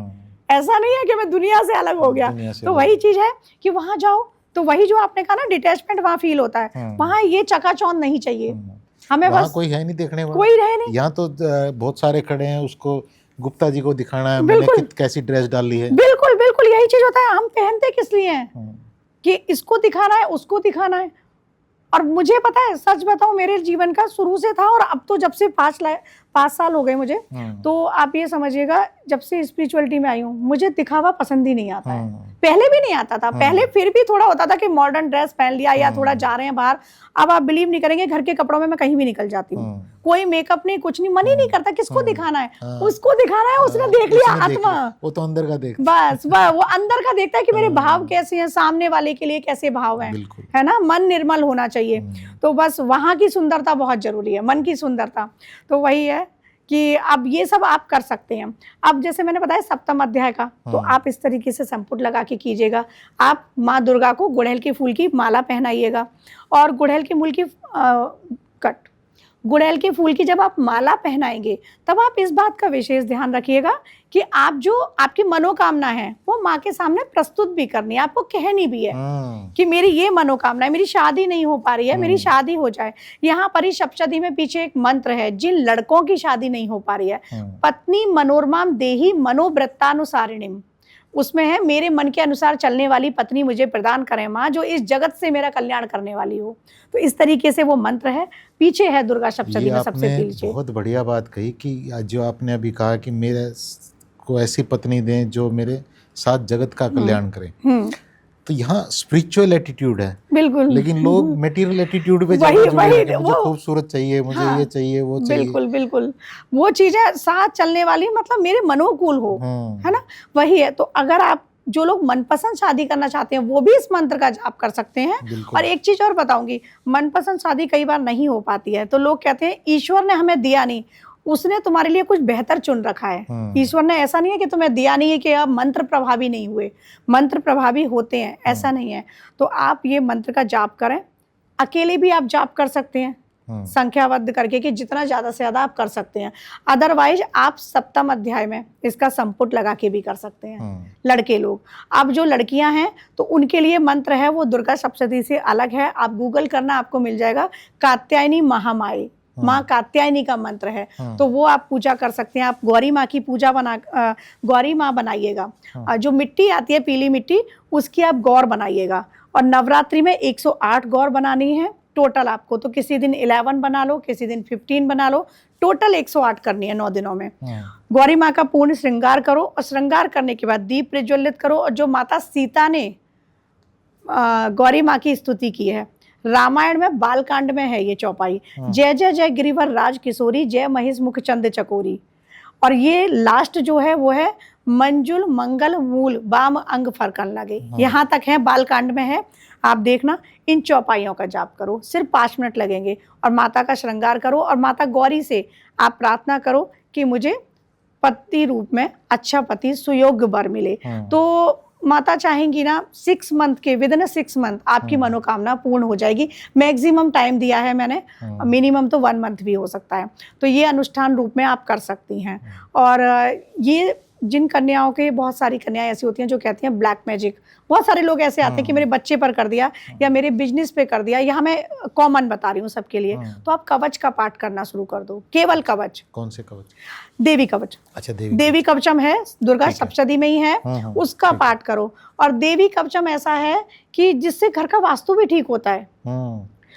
S1: ऐसा नहीं है कि मैं दुनिया से अलग हो गया। तो वही चीज है कि वहां जाओ तो वही जो आपने कहा ना, डिटैचमेंट वहां फील होता है। वहां ये चकाचौंध नहीं चाहिए हमें, बस कोई
S2: है नहीं देखने वाला,
S1: कोई रहे नहीं।
S2: यहाँ तो बहुत सारे खड़े हैं, उसको गुप्ता जी को दिखाना है मैंने कैसी ड्रेस डाली है।
S1: बिल्कुल बिल्कुल यही चीज होता है। हम पहनते किस लिए हैं कि इसको दिखाना है, उसको दिखाना है। और मुझे पता है, सच बताऊं, मेरे जीवन का शुरू से था, और अब तो जब से 5 साल हो गए मुझे, तो आप ये समझिएगा, जब से स्पिरिचुअलिटी में आई हूँ, मुझे दिखावा पसंद ही नहीं आता है। पहले भी नहीं आता था, पहले फिर भी थोड़ा होता था कि मॉडर्न ड्रेस पहन लिया या थोड़ा जा रहे हैं बाहर। अब आप बिलीव नहीं करेंगे, घर के कपड़ों में मैं कहीं भी निकल जाती हूँ, कोई मेकअप नहीं, कुछ नहीं, मन ही नहीं करता। किसको दिखाना है, उसको दिखाना है, उसने देख लिया, आत्मा,
S2: वो तो अंदर का देखता,
S1: बस वो अंदर का देखता है कि मेरे भाव कैसे हैं, सामने वाले के लिए कैसे भाव हैं, है ना। मन निर्मल होना चाहिए। तो बस वहां की सुंदरता बहुत जरूरी है, मन की सुंदरता। तो वही है कि अब ये सब आप कर सकते हैं। अब जैसे मैंने बताया सप्तम अध्याय का, तो आप इस तरीके से संपुट लगा के कीजिएगा। आप माँ दुर्गा को गुड़हल के फूल की माला पहनाइएगा, और गुड़हल के मूल की गुड़हल के फूल की जब आप माला पहनाएंगे, तब आप इस बात का विशेष ध्यान रखिएगा कि आप जो आपकी मनोकामना है वो माँ के सामने प्रस्तुत भी करनी है, आपको कहनी भी है कि मेरी ये मनोकामना है, मेरी शादी नहीं हो पा रही है, मेरी शादी हो जाए। यहाँ पर ही सप्तशती में पीछे एक मंत्र है, जिन लड़कों की शादी नहीं हो पा रही है, पत्नी मनोरमाम देही मनोवृत्तानुसारिणीम, उसमें है मेरे मन के अनुसार चलने वाली पत्नी मुझे प्रदान करें माँ, जो इस जगत से मेरा कल्याण करने वाली हो। तो इस तरीके से वो मंत्र है, पीछे है दुर्गा सप्तशती में सबसे पीछे।
S2: बहुत बढ़िया बात कही कि जो आपने अभी कहा कि मेरे को ऐसी पत्नी दें जो मेरे साथ जगत का कल्याण करे। तो यहाँ स्पिरिचुअल एटीट्यूड है,
S1: बिल्कुल,
S2: लेकिन लोग मटेरियल एटीट्यूड पे ज्यादा जुड़े हैं, मुझे खूबसूरत चाहिए, मुझे ये चाहिए, वो चाहिए।
S1: बिल्कुल बिल्कुल, वो चीजें साथ चलने वाली, मतलब मेरे मनोकूल हो, है ना, वही है। तो अगर आप जो लोग मनपसंद शादी करना चाहते हैं, वो भी इस मंत्र का जाप कर सकते हैं। और एक चीज और बताऊंगी, मनपसंद शादी कई बार नहीं हो पाती है, तो लोग कहते हैं ईश्वर ने हमें दिया नहीं, उसने तुम्हारे लिए कुछ बेहतर चुन रखा है। ईश्वर ने ऐसा नहीं है कि तुम्हें दिया नहीं है कि आप मंत्र प्रभावी नहीं हुए, मंत्र प्रभावी होते हैं, ऐसा नहीं है। तो आप ये मंत्र का जाप करें, अकेले भी आप जाप कर सकते हैं, संख्याबद्ध करके कि जितना ज्यादा से ज्यादा आप कर सकते हैं। अदरवाइज आप सप्तम अध्याय में इसका संपुट लगा के भी कर सकते हैं, लड़के लोग। अब जो लड़कियां हैं तो उनके लिए मंत्र है, वो दुर्गा सप्तशती से अलग है, आप गूगल करना आपको मिल जाएगा, कात्यायनी महामाई, माँ कात्यायनी का मंत्र है, तो वो आप पूजा कर सकते हैं। आप गौरी माँ की पूजा गौरी माँ बनाइएगा। जो मिट्टी आती है पीली मिट्टी, उसकी आप गौर बनाइएगा। और नवरात्रि में 108 गौर बनानी है टोटल आपको। तो किसी दिन 11 बना लो, किसी दिन 15 बना लो, टोटल 108 करनी है 9 दिनों में। गौरी माँ का पूर्ण श्रृंगार करो, और श्रृंगार करने के बाद दीप प्रज्वलित करो। और जो माता सीता ने गौरी माँ की स्तुति की है, रामायण में बालकांड में है ये चौपाई, जय जय जय गिरिवर राज किशोरी, जय महेश मुख चंद चकोरी। और ये लास्ट जो है वो है मंजुल मंगल मूल बाम अंग फरकन लगे, यहाँ तक है, बालकांड में है। आप देखना, इन चौपाइयों का जाप करो, सिर्फ 5 मिनट लगेंगे। और माता का श्रृंगार करो, और माता गौरी से आप प्रार्थना करो कि मुझे पति रूप में अच्छा पति सुयोग्य वर मिले। तो माता चाहेंगी ना 6 मंथ के विदिन 6 मंथ आपकी मनोकामना पूर्ण हो जाएगी। मैक्सिमम टाइम दिया है मैंने, मिनिमम तो 1 मंथ भी हो सकता है। तो ये अनुष्ठान रूप में आप कर सकती हैं। और ये जिन कन्याओं के, बहुत सारी कन्याएं ऐसी होती हैं जो कहती हैं ब्लैक मैजिक। बहुत सारे लोग ऐसे आते हैं कि मेरे बच्चे पर कर दिया या मेरे बिजनेस पे कर दिया। यहाँ मैं कॉमन बता रही हूँ सबके लिए। तो आप कवच का पाठ करना शुरू कर दो, केवल कवच।
S2: कौन से कवच?
S1: देवी कवच।
S2: अच्छा,
S1: देवी कवचम है, दुर्गा सप्तशती में ही है, उसका पाठ करो। और देवी कवचम ऐसा है कि जिससे घर का वास्तु भी ठीक होता है।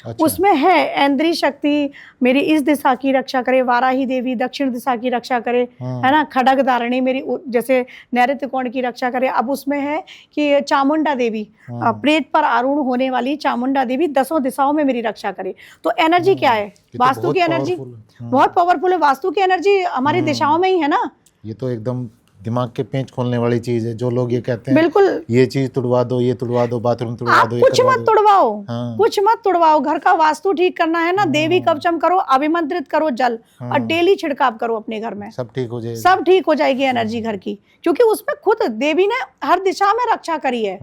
S2: अच्छा।
S1: उसमें है ऐन्द्री शक्ति मेरी इस दिशा की रक्षा करे, वाराही देवी दक्षिण दिशा की रक्षा करे, है ना, खड़ग धारणी मेरी जैसे नैऋत्य कोण की रक्षा करे। अब उसमें है कि चामुंडा देवी, प्रेत पर आरूढ़ होने वाली चामुंडा देवी 10 दिशाओं में मेरी रक्षा करे। तो एनर्जी क्या है? वास्तु की एनर्जी बहुत पावरफुल है। वास्तु की एनर्जी हमारी दिशाओं में ही है ना।
S2: ये तो एकदम दिमाग के पेंच खोलने वाली चीज है। जो लोग ये कहते हैं
S1: बिल्कुल,
S2: ये चीज तुड़वा दो, ये तुड़वा दो, बाथरूम तुड़वा दो,
S1: कुछ मत तुड़वाओ,
S2: हाँ।
S1: कुछ मत तुड़वाओ। घर का वास्तु ठीक करना है ना, देवी कवचम करो, अभिमंत्रित करो जल, और डेली छिड़काव करो अपने घर में,
S2: सब ठीक हो जाएगा।
S1: सब ठीक हो जाएगी एनर्जी घर की, क्योंकि उसमें खुद देवी ने हर दिशा में रक्षा करी है।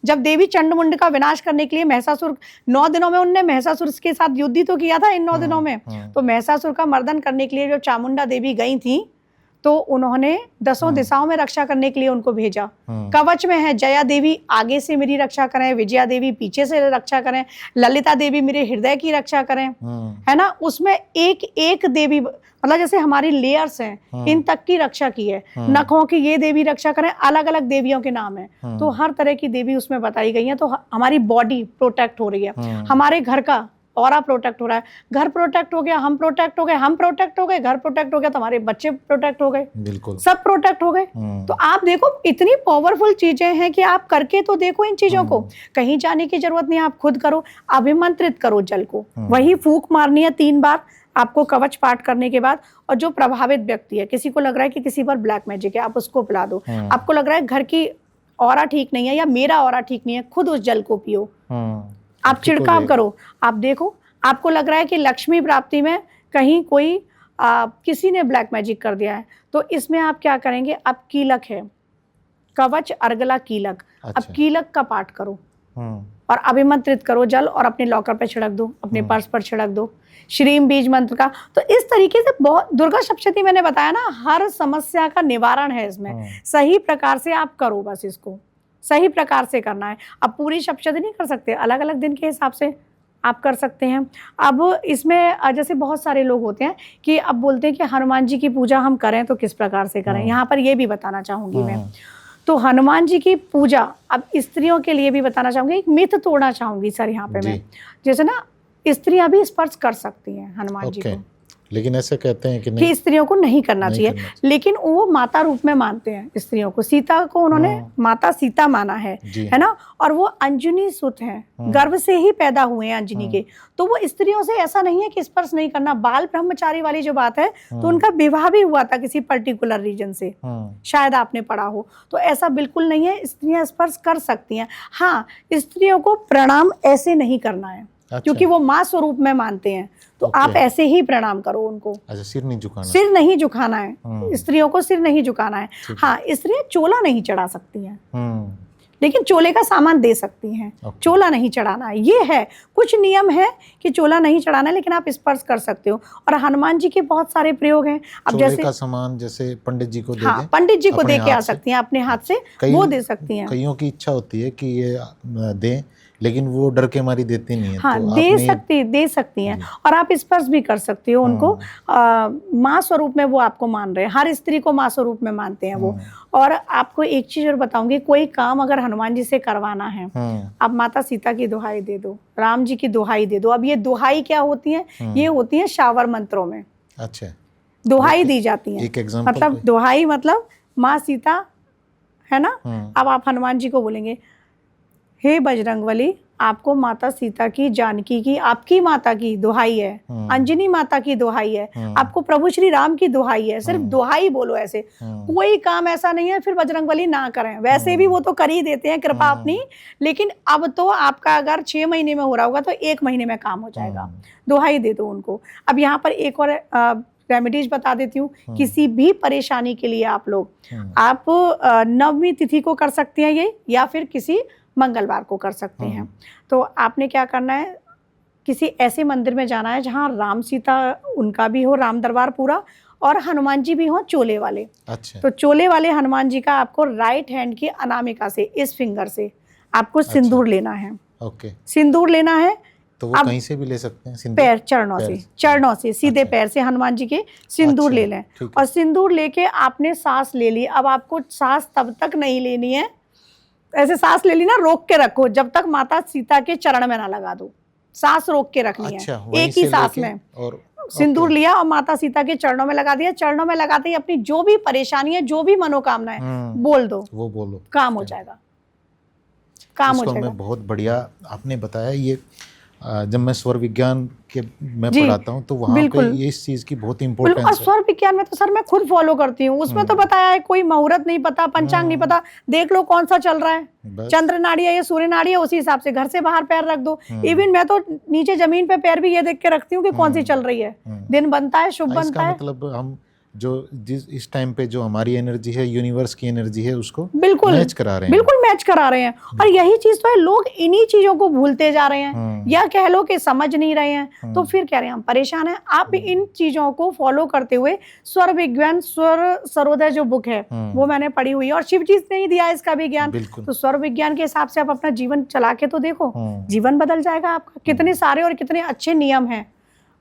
S1: जब देवी चंडमुंड का विनाश करने के लिए महिषासुर 9 दिनों में उनने महिषासुर के साथ युद्ध ही तो किया था इन 9 दिनों में। तो महिषासुर का मर्दन करने के लिए जो चामुंडा देवी गई थी, तो उन्होंने 10 दिशाओं में रक्षा करने के लिए उनको भेजा। कवच में है जया देवी आगे से मेरी रक्षा करें, विजया देवी पीछे से रक्षा करें, ललिता देवी मेरे हृदय की रक्षा करें, है ना। उसमें एक एक देवी, मतलब जैसे हमारी लेयर्स हैं, इन तक की रक्षा की है। नखों की ये देवी रक्षा करें, अलग अलग देवियों के नाम है। तो हर तरह की देवी उसमें बताई गई है। तो हमारी बॉडी प्रोटेक्ट हो रही है, हमारे घर का ऑरा प्रोटेक्ट हो रहा है। घर प्रोटेक्ट हो गया, हम प्रोटेक्ट हो गए, हम प्रोटेक्ट हो गए, घर प्रोटेक्ट हो गया तो हमारे बच्चे प्रोटेक्ट हो गए,
S2: बिल्कुल
S1: सब प्रोटेक्ट हो गए। तो आप देखो इतनी पावरफुल चीजें हैं कि आप करके तो देखो इन चीजों को। कहीं जाने की जरूरत नहीं, आप खुद करो, अभिमंत्रित करो जल को। वही फूंक मारनी है 3 बार आपको कवच पाठ करने के बाद। और जो प्रभावित व्यक्ति है, किसी को लग रहा है कि किसी पर ब्लैक मैजिक है, आप उसको पिला दो। आपको लग रहा है घर की ऑरा ठीक नहीं है या मेरा ऑरा ठीक नहीं है, खुद उस जल को पियो, आप छिड़काव करो। आप देखो, आपको लग रहा है कि लक्ष्मी प्राप्ति में कहीं कोई किसी ने ब्लैक मैजिक कर दिया है, तो इसमें आप क्या करेंगे, आप कीलक है, कवच अर्गला कीलक, अब कीलक का पाठ करो और अभिमंत्रित करो जल, और अपने लॉकर पे छिड़क दो, अपने पर्स पर छिड़क दो, श्रीम बीज मंत्र का। तो इस तरीके से बहुत, दुर्गा सप्तशती मैंने बताया ना, हर समस्या का निवारण है इसमें। सही प्रकार से आप करो, बस इसको सही प्रकार से करना है। अब पूरी सप्तशती नहीं कर सकते, अलग अलग दिन के हिसाब से आप कर सकते हैं। अब इसमें जैसे बहुत सारे लोग होते हैं कि अब बोलते हैं कि हनुमान जी की पूजा हम करें तो किस प्रकार से करें, यहाँ पर ये भी बताना चाहूँगी मैं। तो हनुमान जी की पूजा अब स्त्रियों के लिए भी बताना चाहूँगी, एक मिथ तोड़ना चाहूँगी सर यहाँ पे मैं। जैसे ना स्त्रियाँ भी स्पर्श कर सकती हैं हनुमान जी को,
S2: लेकिन ऐसे कहते हैं कि नहीं,
S1: कि स्त्रियों को नहीं करना चाहिए। लेकिन वो माता रूप में मानते हैं स्त्रियों को। सीता को उन्होंने माता सीता माना है ना। और वो अंजनी सुत हैं, गर्भ से ही पैदा हुए हैं अंजनी के। तो वो स्त्रियों से ऐसा नहीं है कि स्पर्श नहीं करना। बाल ब्रह्मचारी वाली जो बात है, तो उनका विवाह भी हुआ था किसी पर्टिकुलर रीजन से, शायद आपने पढ़ा हो। तो ऐसा बिल्कुल नहीं है, स्त्रियां स्पर्श कर सकती हैं। हाँ, स्त्रियों को प्रणाम ऐसे नहीं करना है, क्योंकि वो माँ स्वरूप में मानते हैं। तो आप ऐसे ही प्रणाम करो उनको।
S2: अच्छा, सिर नहीं झुकाना,
S1: सिर नहीं झुकाना है, स्त्रियों को सिर नहीं झुकाना है। हाँ, स्त्रियां चोला नहीं चढ़ा सकती हैं, लेकिन चोले का सामान दे सकती हैं, चोला नहीं चढ़ाना है। ये है, कुछ नियम है कि चोला नहीं चढ़ाना है, लेकिन आप स्पर्श कर सकते हो। और हनुमान जी के बहुत सारे प्रयोग हैं। अब जैसे
S2: का सामान जैसे पंडित जी को दे
S1: दें, पंडित जी को दे के आ सकती हैं, अपने हाथ से वो दे सकती हैं।
S2: कईयों की इच्छा होती है कि ये दें, लेकिन वो डर के मारी देती नहीं है।
S1: हाँ,
S2: तो
S1: दे सकती हैं।
S2: जी।
S1: और आप स्पर्श भी कर सकती हो उनको। माँ स्वरूप में वो आपको मान रहे हैं, हर स्त्री को माँ स्वरूप में मानते हैं वो। और आपको एक चीज और बताऊंगी, कोई काम अगर हनुमान जी से करवाना है, आप माता सीता की दुहाई दे दो, राम जी की दुहाई दे दो। अब ये दुहाई क्या होती है? ये होती है शावर मंत्रों में।
S2: अच्छा,
S1: दुहाई दी जाती है।
S2: एक एग्जांपल
S1: मतलब दुहाई मतलब माँ सीता है ना। अब आप हनुमान जी को बोलेंगे, हे बजरंगबली, आपको माता सीता की, जानकी की, आपकी माता की दुहाई है, अंजनी माता की दुहाई है, आपको प्रभु श्री राम की दुहाई है। सिर्फ दुहाई बोलो ऐसे। कोई काम ऐसा नहीं है फिर बजरंगबली ना करें। वैसे भी वो तो कर ही देते हैं कृपा अपनी, लेकिन अब तो आपका अगर 6 महीने में हो रहा होगा तो 1 महीने में काम हो जाएगा। दुहाई दे दो उनको। अब यहाँ पर एक और रेमेडीज बता देती हूँ। किसी भी परेशानी के लिए आप लोग आप नवमी तिथि को कर सकते हैं ये, या फिर किसी मंगलवार को कर सकते हैं। तो आपने क्या करना है, किसी ऐसे मंदिर में जाना है जहाँ राम सीता उनका भी हो, राम दरबार पूरा, और हनुमान जी भी हो चोले वाले।
S2: अच्छा।
S1: तो चोले वाले हनुमान जी का आपको राइट हैंड की अनामिका से, इस फिंगर से आपको सिंदूर लेना है।
S2: ओके।
S1: सिंदूर लेना है।
S2: तो वो कहीं से भी ले सकते हैं सिंदूर?
S1: पैर, चरणों से सीधे पैर से हनुमान जी के सिंदूर ले लें। और सिंदूर लेके आपने सांस ले ली। अब आपको सांस तब तक नहीं लेनी है, ऐसे सांस ले ली ना, रोक के रखो जब तक माता सीता के चरण में ना लगा दो। सांस रोक के रखनी है, एक ही सांस में। और सिंदूर लिया और माता सीता के चरणों में लगा दिया। चरणों में लगाते ही अपनी जो भी परेशानी है, जो भी मनोकामना है बोल दो, वो बोलो, काम हो जाएगा, काम हो जाएगा।
S2: बहुत बढ़िया आपने बताया। ये जब मैं स्वर विज्ञान के मैं पढ़ाता हूँ तो वहाँ पे ये इस चीज की बहुत इंपॉर्टेंस है।
S1: स्वर विज्ञान में तो सर मैं खुद फॉलो करती हूँ। उसमें तो बताया है, कोई मुहूर्त नहीं पता, पंचांग नहीं पता, देख लो कौन सा चल रहा है, चंद्र नाड़ी है या सूर्य नाड़ी है, उसी हिसाब से घर से बाहर पैर रख दो। इवन मैं तो नीचे जमीन पे पैर भी ये देख के रखती हूँ कि कौन सी चल रही है, दिन बनता है, शुभ बनता है।
S2: मतलब हम जो जिस इस टाइम पे जो हमारी एनर्जी है, यूनिवर्स की एनर्जी है, उसको
S1: बिल्कुल
S2: मैच करा रहे हैं,
S1: बिल्कुल मैच करा रहे हैं। और यही चीज तो है, लोग इन्हीं चीजों को भूलते जा रहे हैं, या कह लो कि समझ नहीं रहे हैं, तो फिर कह रहे हैं हम परेशान हैं। आप इन चीजों को फॉलो करते हुए, स्वर विज्ञान, स्वर सरोदय जो बुक है वो मैंने पढ़ी हुई है, और शिव जी ने ही दिया है इसका भी ज्ञान। तो स्वर विज्ञान के हिसाब से आप अपना जीवन चला के तो देखो, जीवन बदल जाएगा आपका। कितने सारे और कितने अच्छे नियम हैं।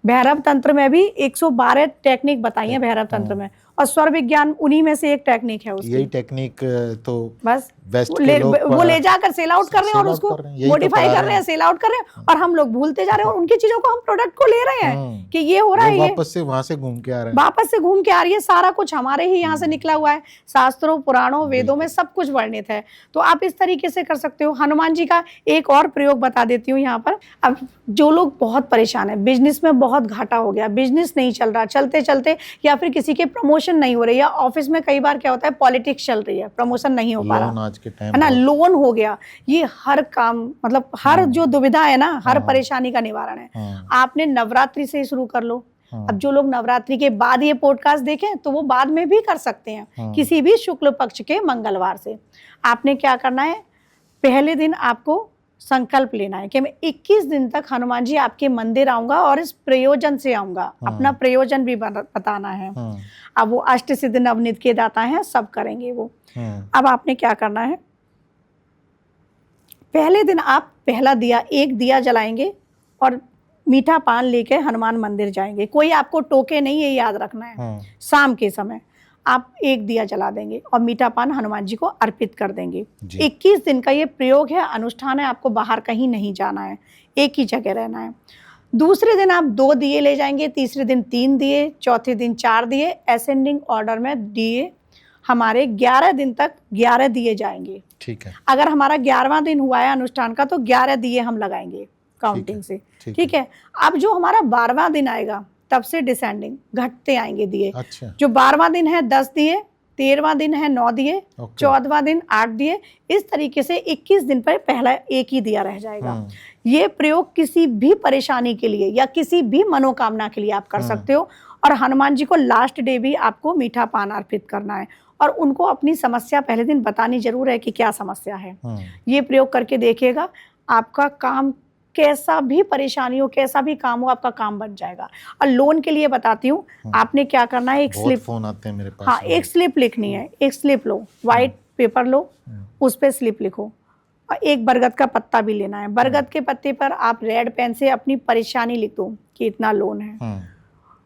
S1: भैरव तंत्र में भी 112 टेक्निक बताई है भैरव तंत्र में, और स्वर विज्ञान उन्हीं में से एक टेक्निक है उसकी।
S2: यही टेक्निक तो
S1: बस
S2: वेस्ट के लोग
S1: वो ले जाकर सेल आउट कर रहे हैं और उसको मॉडिफाई कर रहे हैं, सेल आउट कर रहे हैं, और हम लोग भूलते जा रहे हैं। और उनकी चीजों को हम प्रोडक्ट को ले रहे हैं कि ये हो रहा है,
S2: वापस से वहां से घूम के आ रहे हैं,
S1: वापस से घूम के आ रही है। सारा कुछ हमारे ही यहाँ से निकला हुआ है, शास्त्रों, पुराणों, वेदों में सब कुछ वर्णित है। तो आप इस तरीके से कर सकते हो। हनुमान जी का एक और प्रयोग बता देती हूँ यहाँ पर। अब जो लोग बहुत परेशान है, बिजनेस में बहुत घाटा हो गया, बिजनेस नहीं चल रहा, चलते चलते, या फिर किसी के प्रमोशन नहीं हो रही, या ऑफिस में कई बार क्या होता है, पॉलिटिक्स चल रही है, प्रमोशन नहीं हो पा रहा,
S2: आज के टाइम
S1: है ना, लोन हो गया। ये हर काम, मतलब हर जो दुविधा है ना, हर परेशानी का निवारण है। आपने नवरात्रि से शुरू कर लो। अब जो लोग नवरात्रि के बाद ये पॉडकास्ट देखें तो वो बाद में भी कर सकते हैं, किसी भी शुक्ल पक्ष के मंगलवार से। आपने क्या करना है, पहले दिन आपको संकल्प लेना है कि मैं 21 दिन तक हनुमान जी आपके मंदिर आऊंगा और इस प्रयोजन से आऊंगा। अपना प्रयोजन भी बताना है। अब वो अष्ट सिद्धि नवनीत के दाता हैं, सब करेंगे वो। अब आपने क्या करना है, पहले दिन आप पहला दिया, एक दिया जलाएंगे और मीठा पान लेके हनुमान मंदिर जाएंगे। कोई आपको टोके नहीं, ये याद रखना है। शाम के समय आप एक दिया जला देंगे और मीठा पान हनुमान जी को अर्पित कर देंगे। 21 दिन का ये प्रयोग है, अनुष्ठान है, आपको बाहर कहीं नहीं जाना है, एक ही जगह रहना है। दूसरे दिन आप 2 दिए ले जाएंगे, तीसरे दिन 3 दिए, चौथे दिन 4 दिए, असेंडिंग ऑर्डर में दिए हमारे 11 दिन तक 11 दिए जाएंगे।
S2: ठीक है।
S1: अगर हमारा 11वां दिन हुआ है अनुष्ठान का तो 11 दिए हम लगाएंगे काउंटिंग से। ठीक है। अब जो हमारा 12वां दिन आएगा तब से डिसेंडिंग घटते आएंगे दिए।
S2: अच्छा।
S1: जो 12वां दिन है 10 दिए, 13वां दिन है 9 दिए, 14वां दिन 8 दिए, इस तरीके से 21 दिन पर पहला एक ही दिया रह जाएगा। ये प्रयोग किसी भी परेशानी के लिए या किसी भी मनोकामना के लिए आप कर सकते हो। और हनुमान जी को लास्ट डे भी आपको मीठा पान अर्पित करना है और उनको अपनी समस्या पहले दिन बतानी जरूर है कि क्या समस्या है। ये प्रयोग करके देखिएगा, आपका काम कैसा भी परेशानी हो, कैसा भी काम हो, आपका काम बन जाएगा। और लोन के लिए बताती हूँ, आपने क्या करना है, एक स्लिप,
S2: फोन आते हैं मेरे पास।
S1: हाँ, एक स्लिप लिखनी है, एक स्लिप लो, व्हाइट पेपर लो, उस पे स्लिप लिखो, और एक बरगद का पत्ता भी लेना है। बरगद के पत्ते पर आप रेड पेन से अपनी परेशानी लिख दो कि इतना लोन है,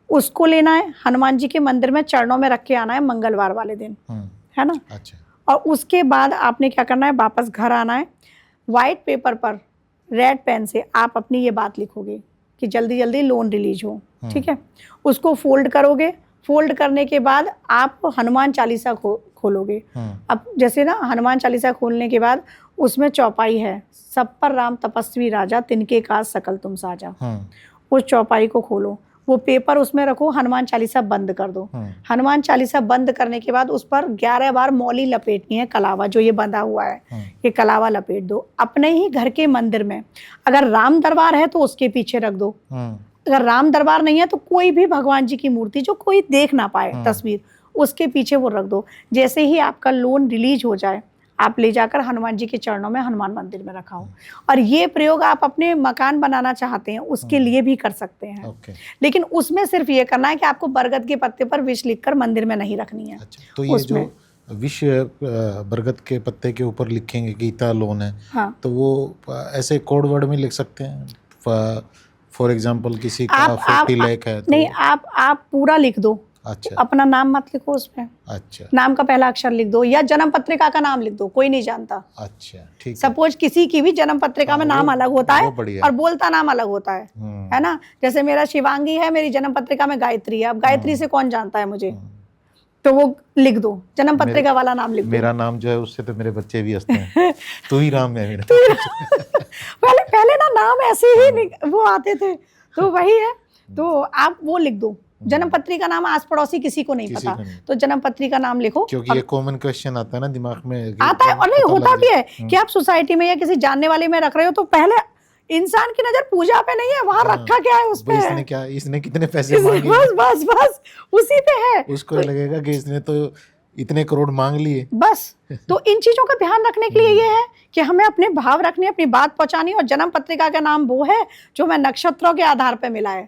S1: उसको लेना है, हनुमान जी के मंदिर में चरणों में रख के आना है मंगलवार वाले दिन, है ना।
S2: अच्छा।
S1: और उसके बाद आपने क्या करना है, वापस घर आना है, वाइट पेपर पर रेड पेन से आप अपनी ये बात लिखोगे कि जल्दी जल्दी लोन रिलीज हो, ठीक है। उसको फोल्ड करोगे, फोल्ड करने के बाद आप हनुमान चालीसा खोलोगे। अब जैसे ना हनुमान चालीसा खोलने के बाद उसमें चौपाई है, सब पर राम तपस्वी राजा, तिनके काज सकल तुम साजा। उस चौपाई को खोलो, वो पेपर उसमें रखो, हनुमान चालीसा बंद कर दो। हनुमान चालीसा बंद करने के बाद उस पर 11 बार मौली लपेटनी है, कलावा जो ये बंधा हुआ है, ये कलावा लपेट दो। अपने ही घर के मंदिर में अगर राम दरबार है तो उसके पीछे रख दो, अगर राम दरबार नहीं है तो कोई भी भगवान जी की मूर्ति जो कोई देख ना पाए तस्वीर, उसके पीछे वो रख दो। जैसे ही आपका लोन रिलीज हो जाए, आप ले जाकर हनुमान जी के चरणों में हनुमान मंदिर में रखाओ। और ये प्रयोग आप अपने मकान बनाना चाहते हैं उसके लिए भी कर सकते हैं। लेकिन उसमें सिर्फ ये करना है कि आपको बरगद के पत्ते पर विष लिखकर मंदिर में नहीं रखनी है।
S2: अच्छा, तो ये जो विष बरगद के पत्ते के ऊपर लिखेंगे गीता लोन है, हाँ, तो वो ऐसे कोड वर्ड में लिख सकते हैं। फॉर एग्जाम्पल किसी का 40 लाख है तो
S1: नहीं, आप पूरा लिख दो।
S2: अच्छा,
S1: अपना नाम मत लिखो उसमें।
S2: अच्छा,
S1: नाम का पहला अक्षर लिख दो, या जन्म पत्रिका का नाम लिख दो, कोई नहीं जानता।
S2: अच्छा, ठीक।
S1: सपोज किसी की भी जन्म पत्रिका में नाम अलग होता है और बोलता नाम अलग होता है ना। जैसे मेरा शिवांगी है, मेरी जन्म पत्रिका में गायत्री है, अब गायत्री से कौन जानता है मुझे, तो वो लिख दो, जन्म पत्रिका वाला नाम लिख दो।
S2: मेरा नाम जो है उससे तो मेरे बच्चे भी हंसते हैं। तू ही राम है मेरा।
S1: पहले ना नाम ऐसे ही वो आते थे, तो वही है। तो आप वो लिख दो, जन्म पत्री का नाम आस पड़ोसी किसी को नहीं पता, तो जन्म पत्री का नाम लिखो।
S2: क्योंकि ये कॉमन क्वेश्चन आता है ना दिमाग में,
S1: आता है। और नहीं होता भी है कि आप सोसाइटी में या किसी जानने वाले में रख रहे हो तो पहले इंसान की नजर पूजा पे नहीं है, वहां रखा क्या है उस पे,
S2: इसने क्या, इसने कितने पैसे मांगे,
S1: बस उसी पे है।
S2: उसको लगेगा कि इसने तो इतने करोड़ मांग लिए बस।
S1: तो इन चीजों का ध्यान रखने के लिए ये है कि हमें अपने भाव रखने, अपनी बात पहुंचानी। और जन्म पत्रिका का नाम वो है जो मैं नक्षत्रों के आधार पे मिला है,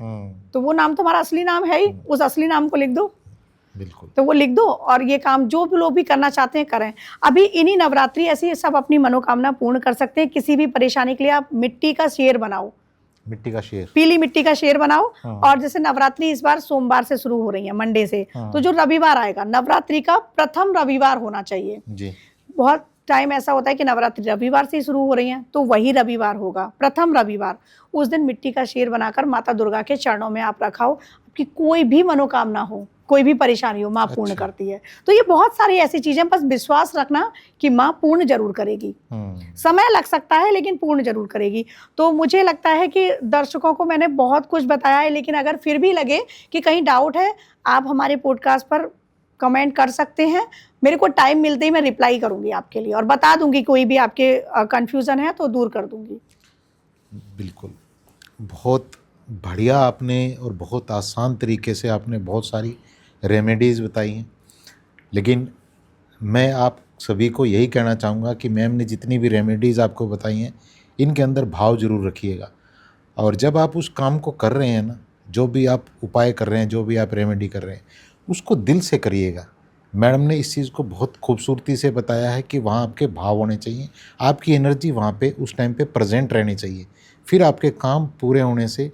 S1: तो वो नाम तुम्हारा असली नाम है ही, उस असली नाम को लिख दो।
S2: बिल्कुल, तो
S1: वो लिख दो। और ये काम जो भी लोग भी करना चाहते हैं करें। अभी इन्हीं नवरात्रि ऐसी सब अपनी मनोकामना पूर्ण कर सकते हैं। किसी भी परेशानी के लिए आप मिट्टी का शेर बनाओ,
S2: मिट्टी का शेर,
S1: पीली मिट्टी का शेर बनाओ। और जैसे नवरात्रि इस बार सोमवार से शुरू हो रही है, मंडे से, तो जो रविवार आएगा नवरात्रि का प्रथम रविवार होना चाहिए जी। बहुत टाइम ऐसा होता है कि नवरात्रि रविवार से शुरू हो रही है, तो वही रविवार होगा, प्रथम रविवार। उस दिन मिट्टी का शेर बनाकर माता दुर्गा के चरणों में आप रखाओ। आपकी कोई भी मनोकामना हो, कोई भी परेशानी हो, माँ पूर्ण करती है। तो ये बहुत सारी ऐसी चीजें, बस विश्वास रखना कि माँ पूर्ण जरूर करेगी। समय लग सकता है लेकिन पूर्ण जरूर करेगी। तो मुझे लगता है कि दर्शकों को मैंने बहुत कुछ बताया है, लेकिन अगर फिर भी लगे कि कहीं डाउट है, आप हमारे पॉडकास्ट पर कमेंट कर सकते हैं। मेरे को टाइम मिलते ही मैं रिप्लाई करूंगी आपके लिए और बता दूंगी, कोई भी आपके कंफ्यूजन है तो दूर कर दूंगी।
S2: बिल्कुल, बहुत बढ़िया आपने और बहुत आसान तरीके से आपने बहुत सारी रेमेडीज़ बताई हैं। लेकिन मैं आप सभी को यही कहना चाहूँगा कि मैम ने जितनी भी रेमेडीज़ आपको बताई हैं, इनके अंदर भाव ज़रूर रखिएगा। और जब आप उस काम को कर रहे हैं ना, जो भी आप उपाय कर रहे हैं, जो भी आप रेमेडी कर रहे हैं, उसको दिल से करिएगा। मैडम ने इस चीज़ को बहुत खूबसूरती से बताया है कि वहाँ आपके भाव होने चाहिए, आपकी एनर्जी वहाँ पे उस टाइम पे प्रेजेंट रहनी चाहिए। फिर आपके काम पूरे होने से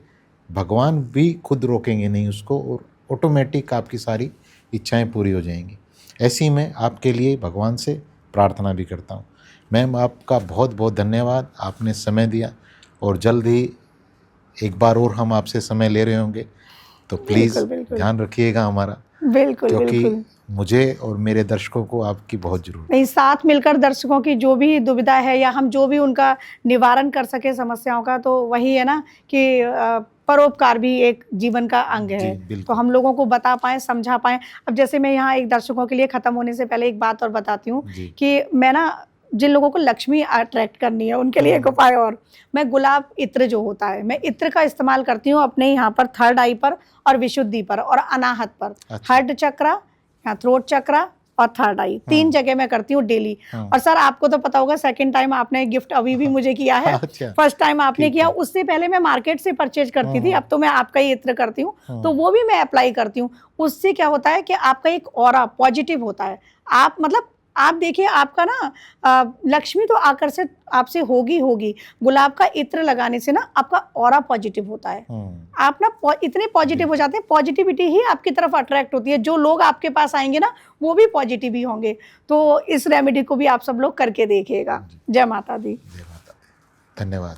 S2: भगवान भी खुद रोकेंगे नहीं उसको, और ऑटोमेटिक आपकी सारी इच्छाएं पूरी हो जाएंगी। ऐसी मैं आपके लिए भगवान से प्रार्थना भी करता हूँ। मैम, आपका बहुत बहुत धन्यवाद, आपने समय दिया। और जल्द ही एक बार और हम आपसे समय ले रहे होंगे, तो प्लीज़ ध्यान रखिएगा हमारा।
S1: बिल्कुल,
S2: क्योंकि मुझे और मेरे दर्शकों को आपकी बहुत जरूरत है।
S1: नहीं, साथ मिलकर दर्शकों की जो भी दुविधा है या हम जो भी उनका निवारण कर सके समस्याओं का, तो वही है ना कि परोपकार भी एक जीवन का अंग है। तो हम लोगों को बता पाएं, समझा पाएं। अब जैसे मैं यहाँ एक दर्शकों के लिए ख़त्म होने से पहले एक बात और बताती हूँ कि मैं ना जिन लोगों को लक्ष्मी अट्रैक्ट करनी है उनके लिए एक उपाय और, मैं गुलाब इत्र जो होता है, मैं इत्र का इस्तेमाल करती हूँ अपने यहाँ पर थर्ड आई पर और विशुद्धि पर और अनाहत पर। हार्ट चक्रा, थ्रोट चक्रा और थर्ड आई, 3 जगह मैं करती हूँ डेली। और सर आपको तो पता होगा, सेकंड टाइम आपने गिफ्ट अभी भी मुझे किया है। फर्स्ट टाइम आपने किया, उससे पहले मैं मार्केट से परचेज करती थी, अब तो मैं आपका ही इत्र करती हूँ, तो वो भी मैं अप्लाई करती हूँ। उससे क्या होता है कि आपका एक ऑरा पॉजिटिव होता है, आप मतलब आप देखिए आपका ना लक्ष्मी तो आकर्षित आपसे होगी होगी। गुलाब का इत्र लगाने से ना आपका ऑरा पॉजिटिव होता है। आप ना इतने पॉजिटिव हो जाते हैं, पॉजिटिविटी ही आपकी तरफ अट्रैक्ट होती है। जो लोग आपके पास आएंगे ना वो भी पॉजिटिव ही होंगे। तो इस रेमेडी को भी आप सब लोग करके देखिएगा। जय माता दी।
S2: जय माता दी। धन्यवाद।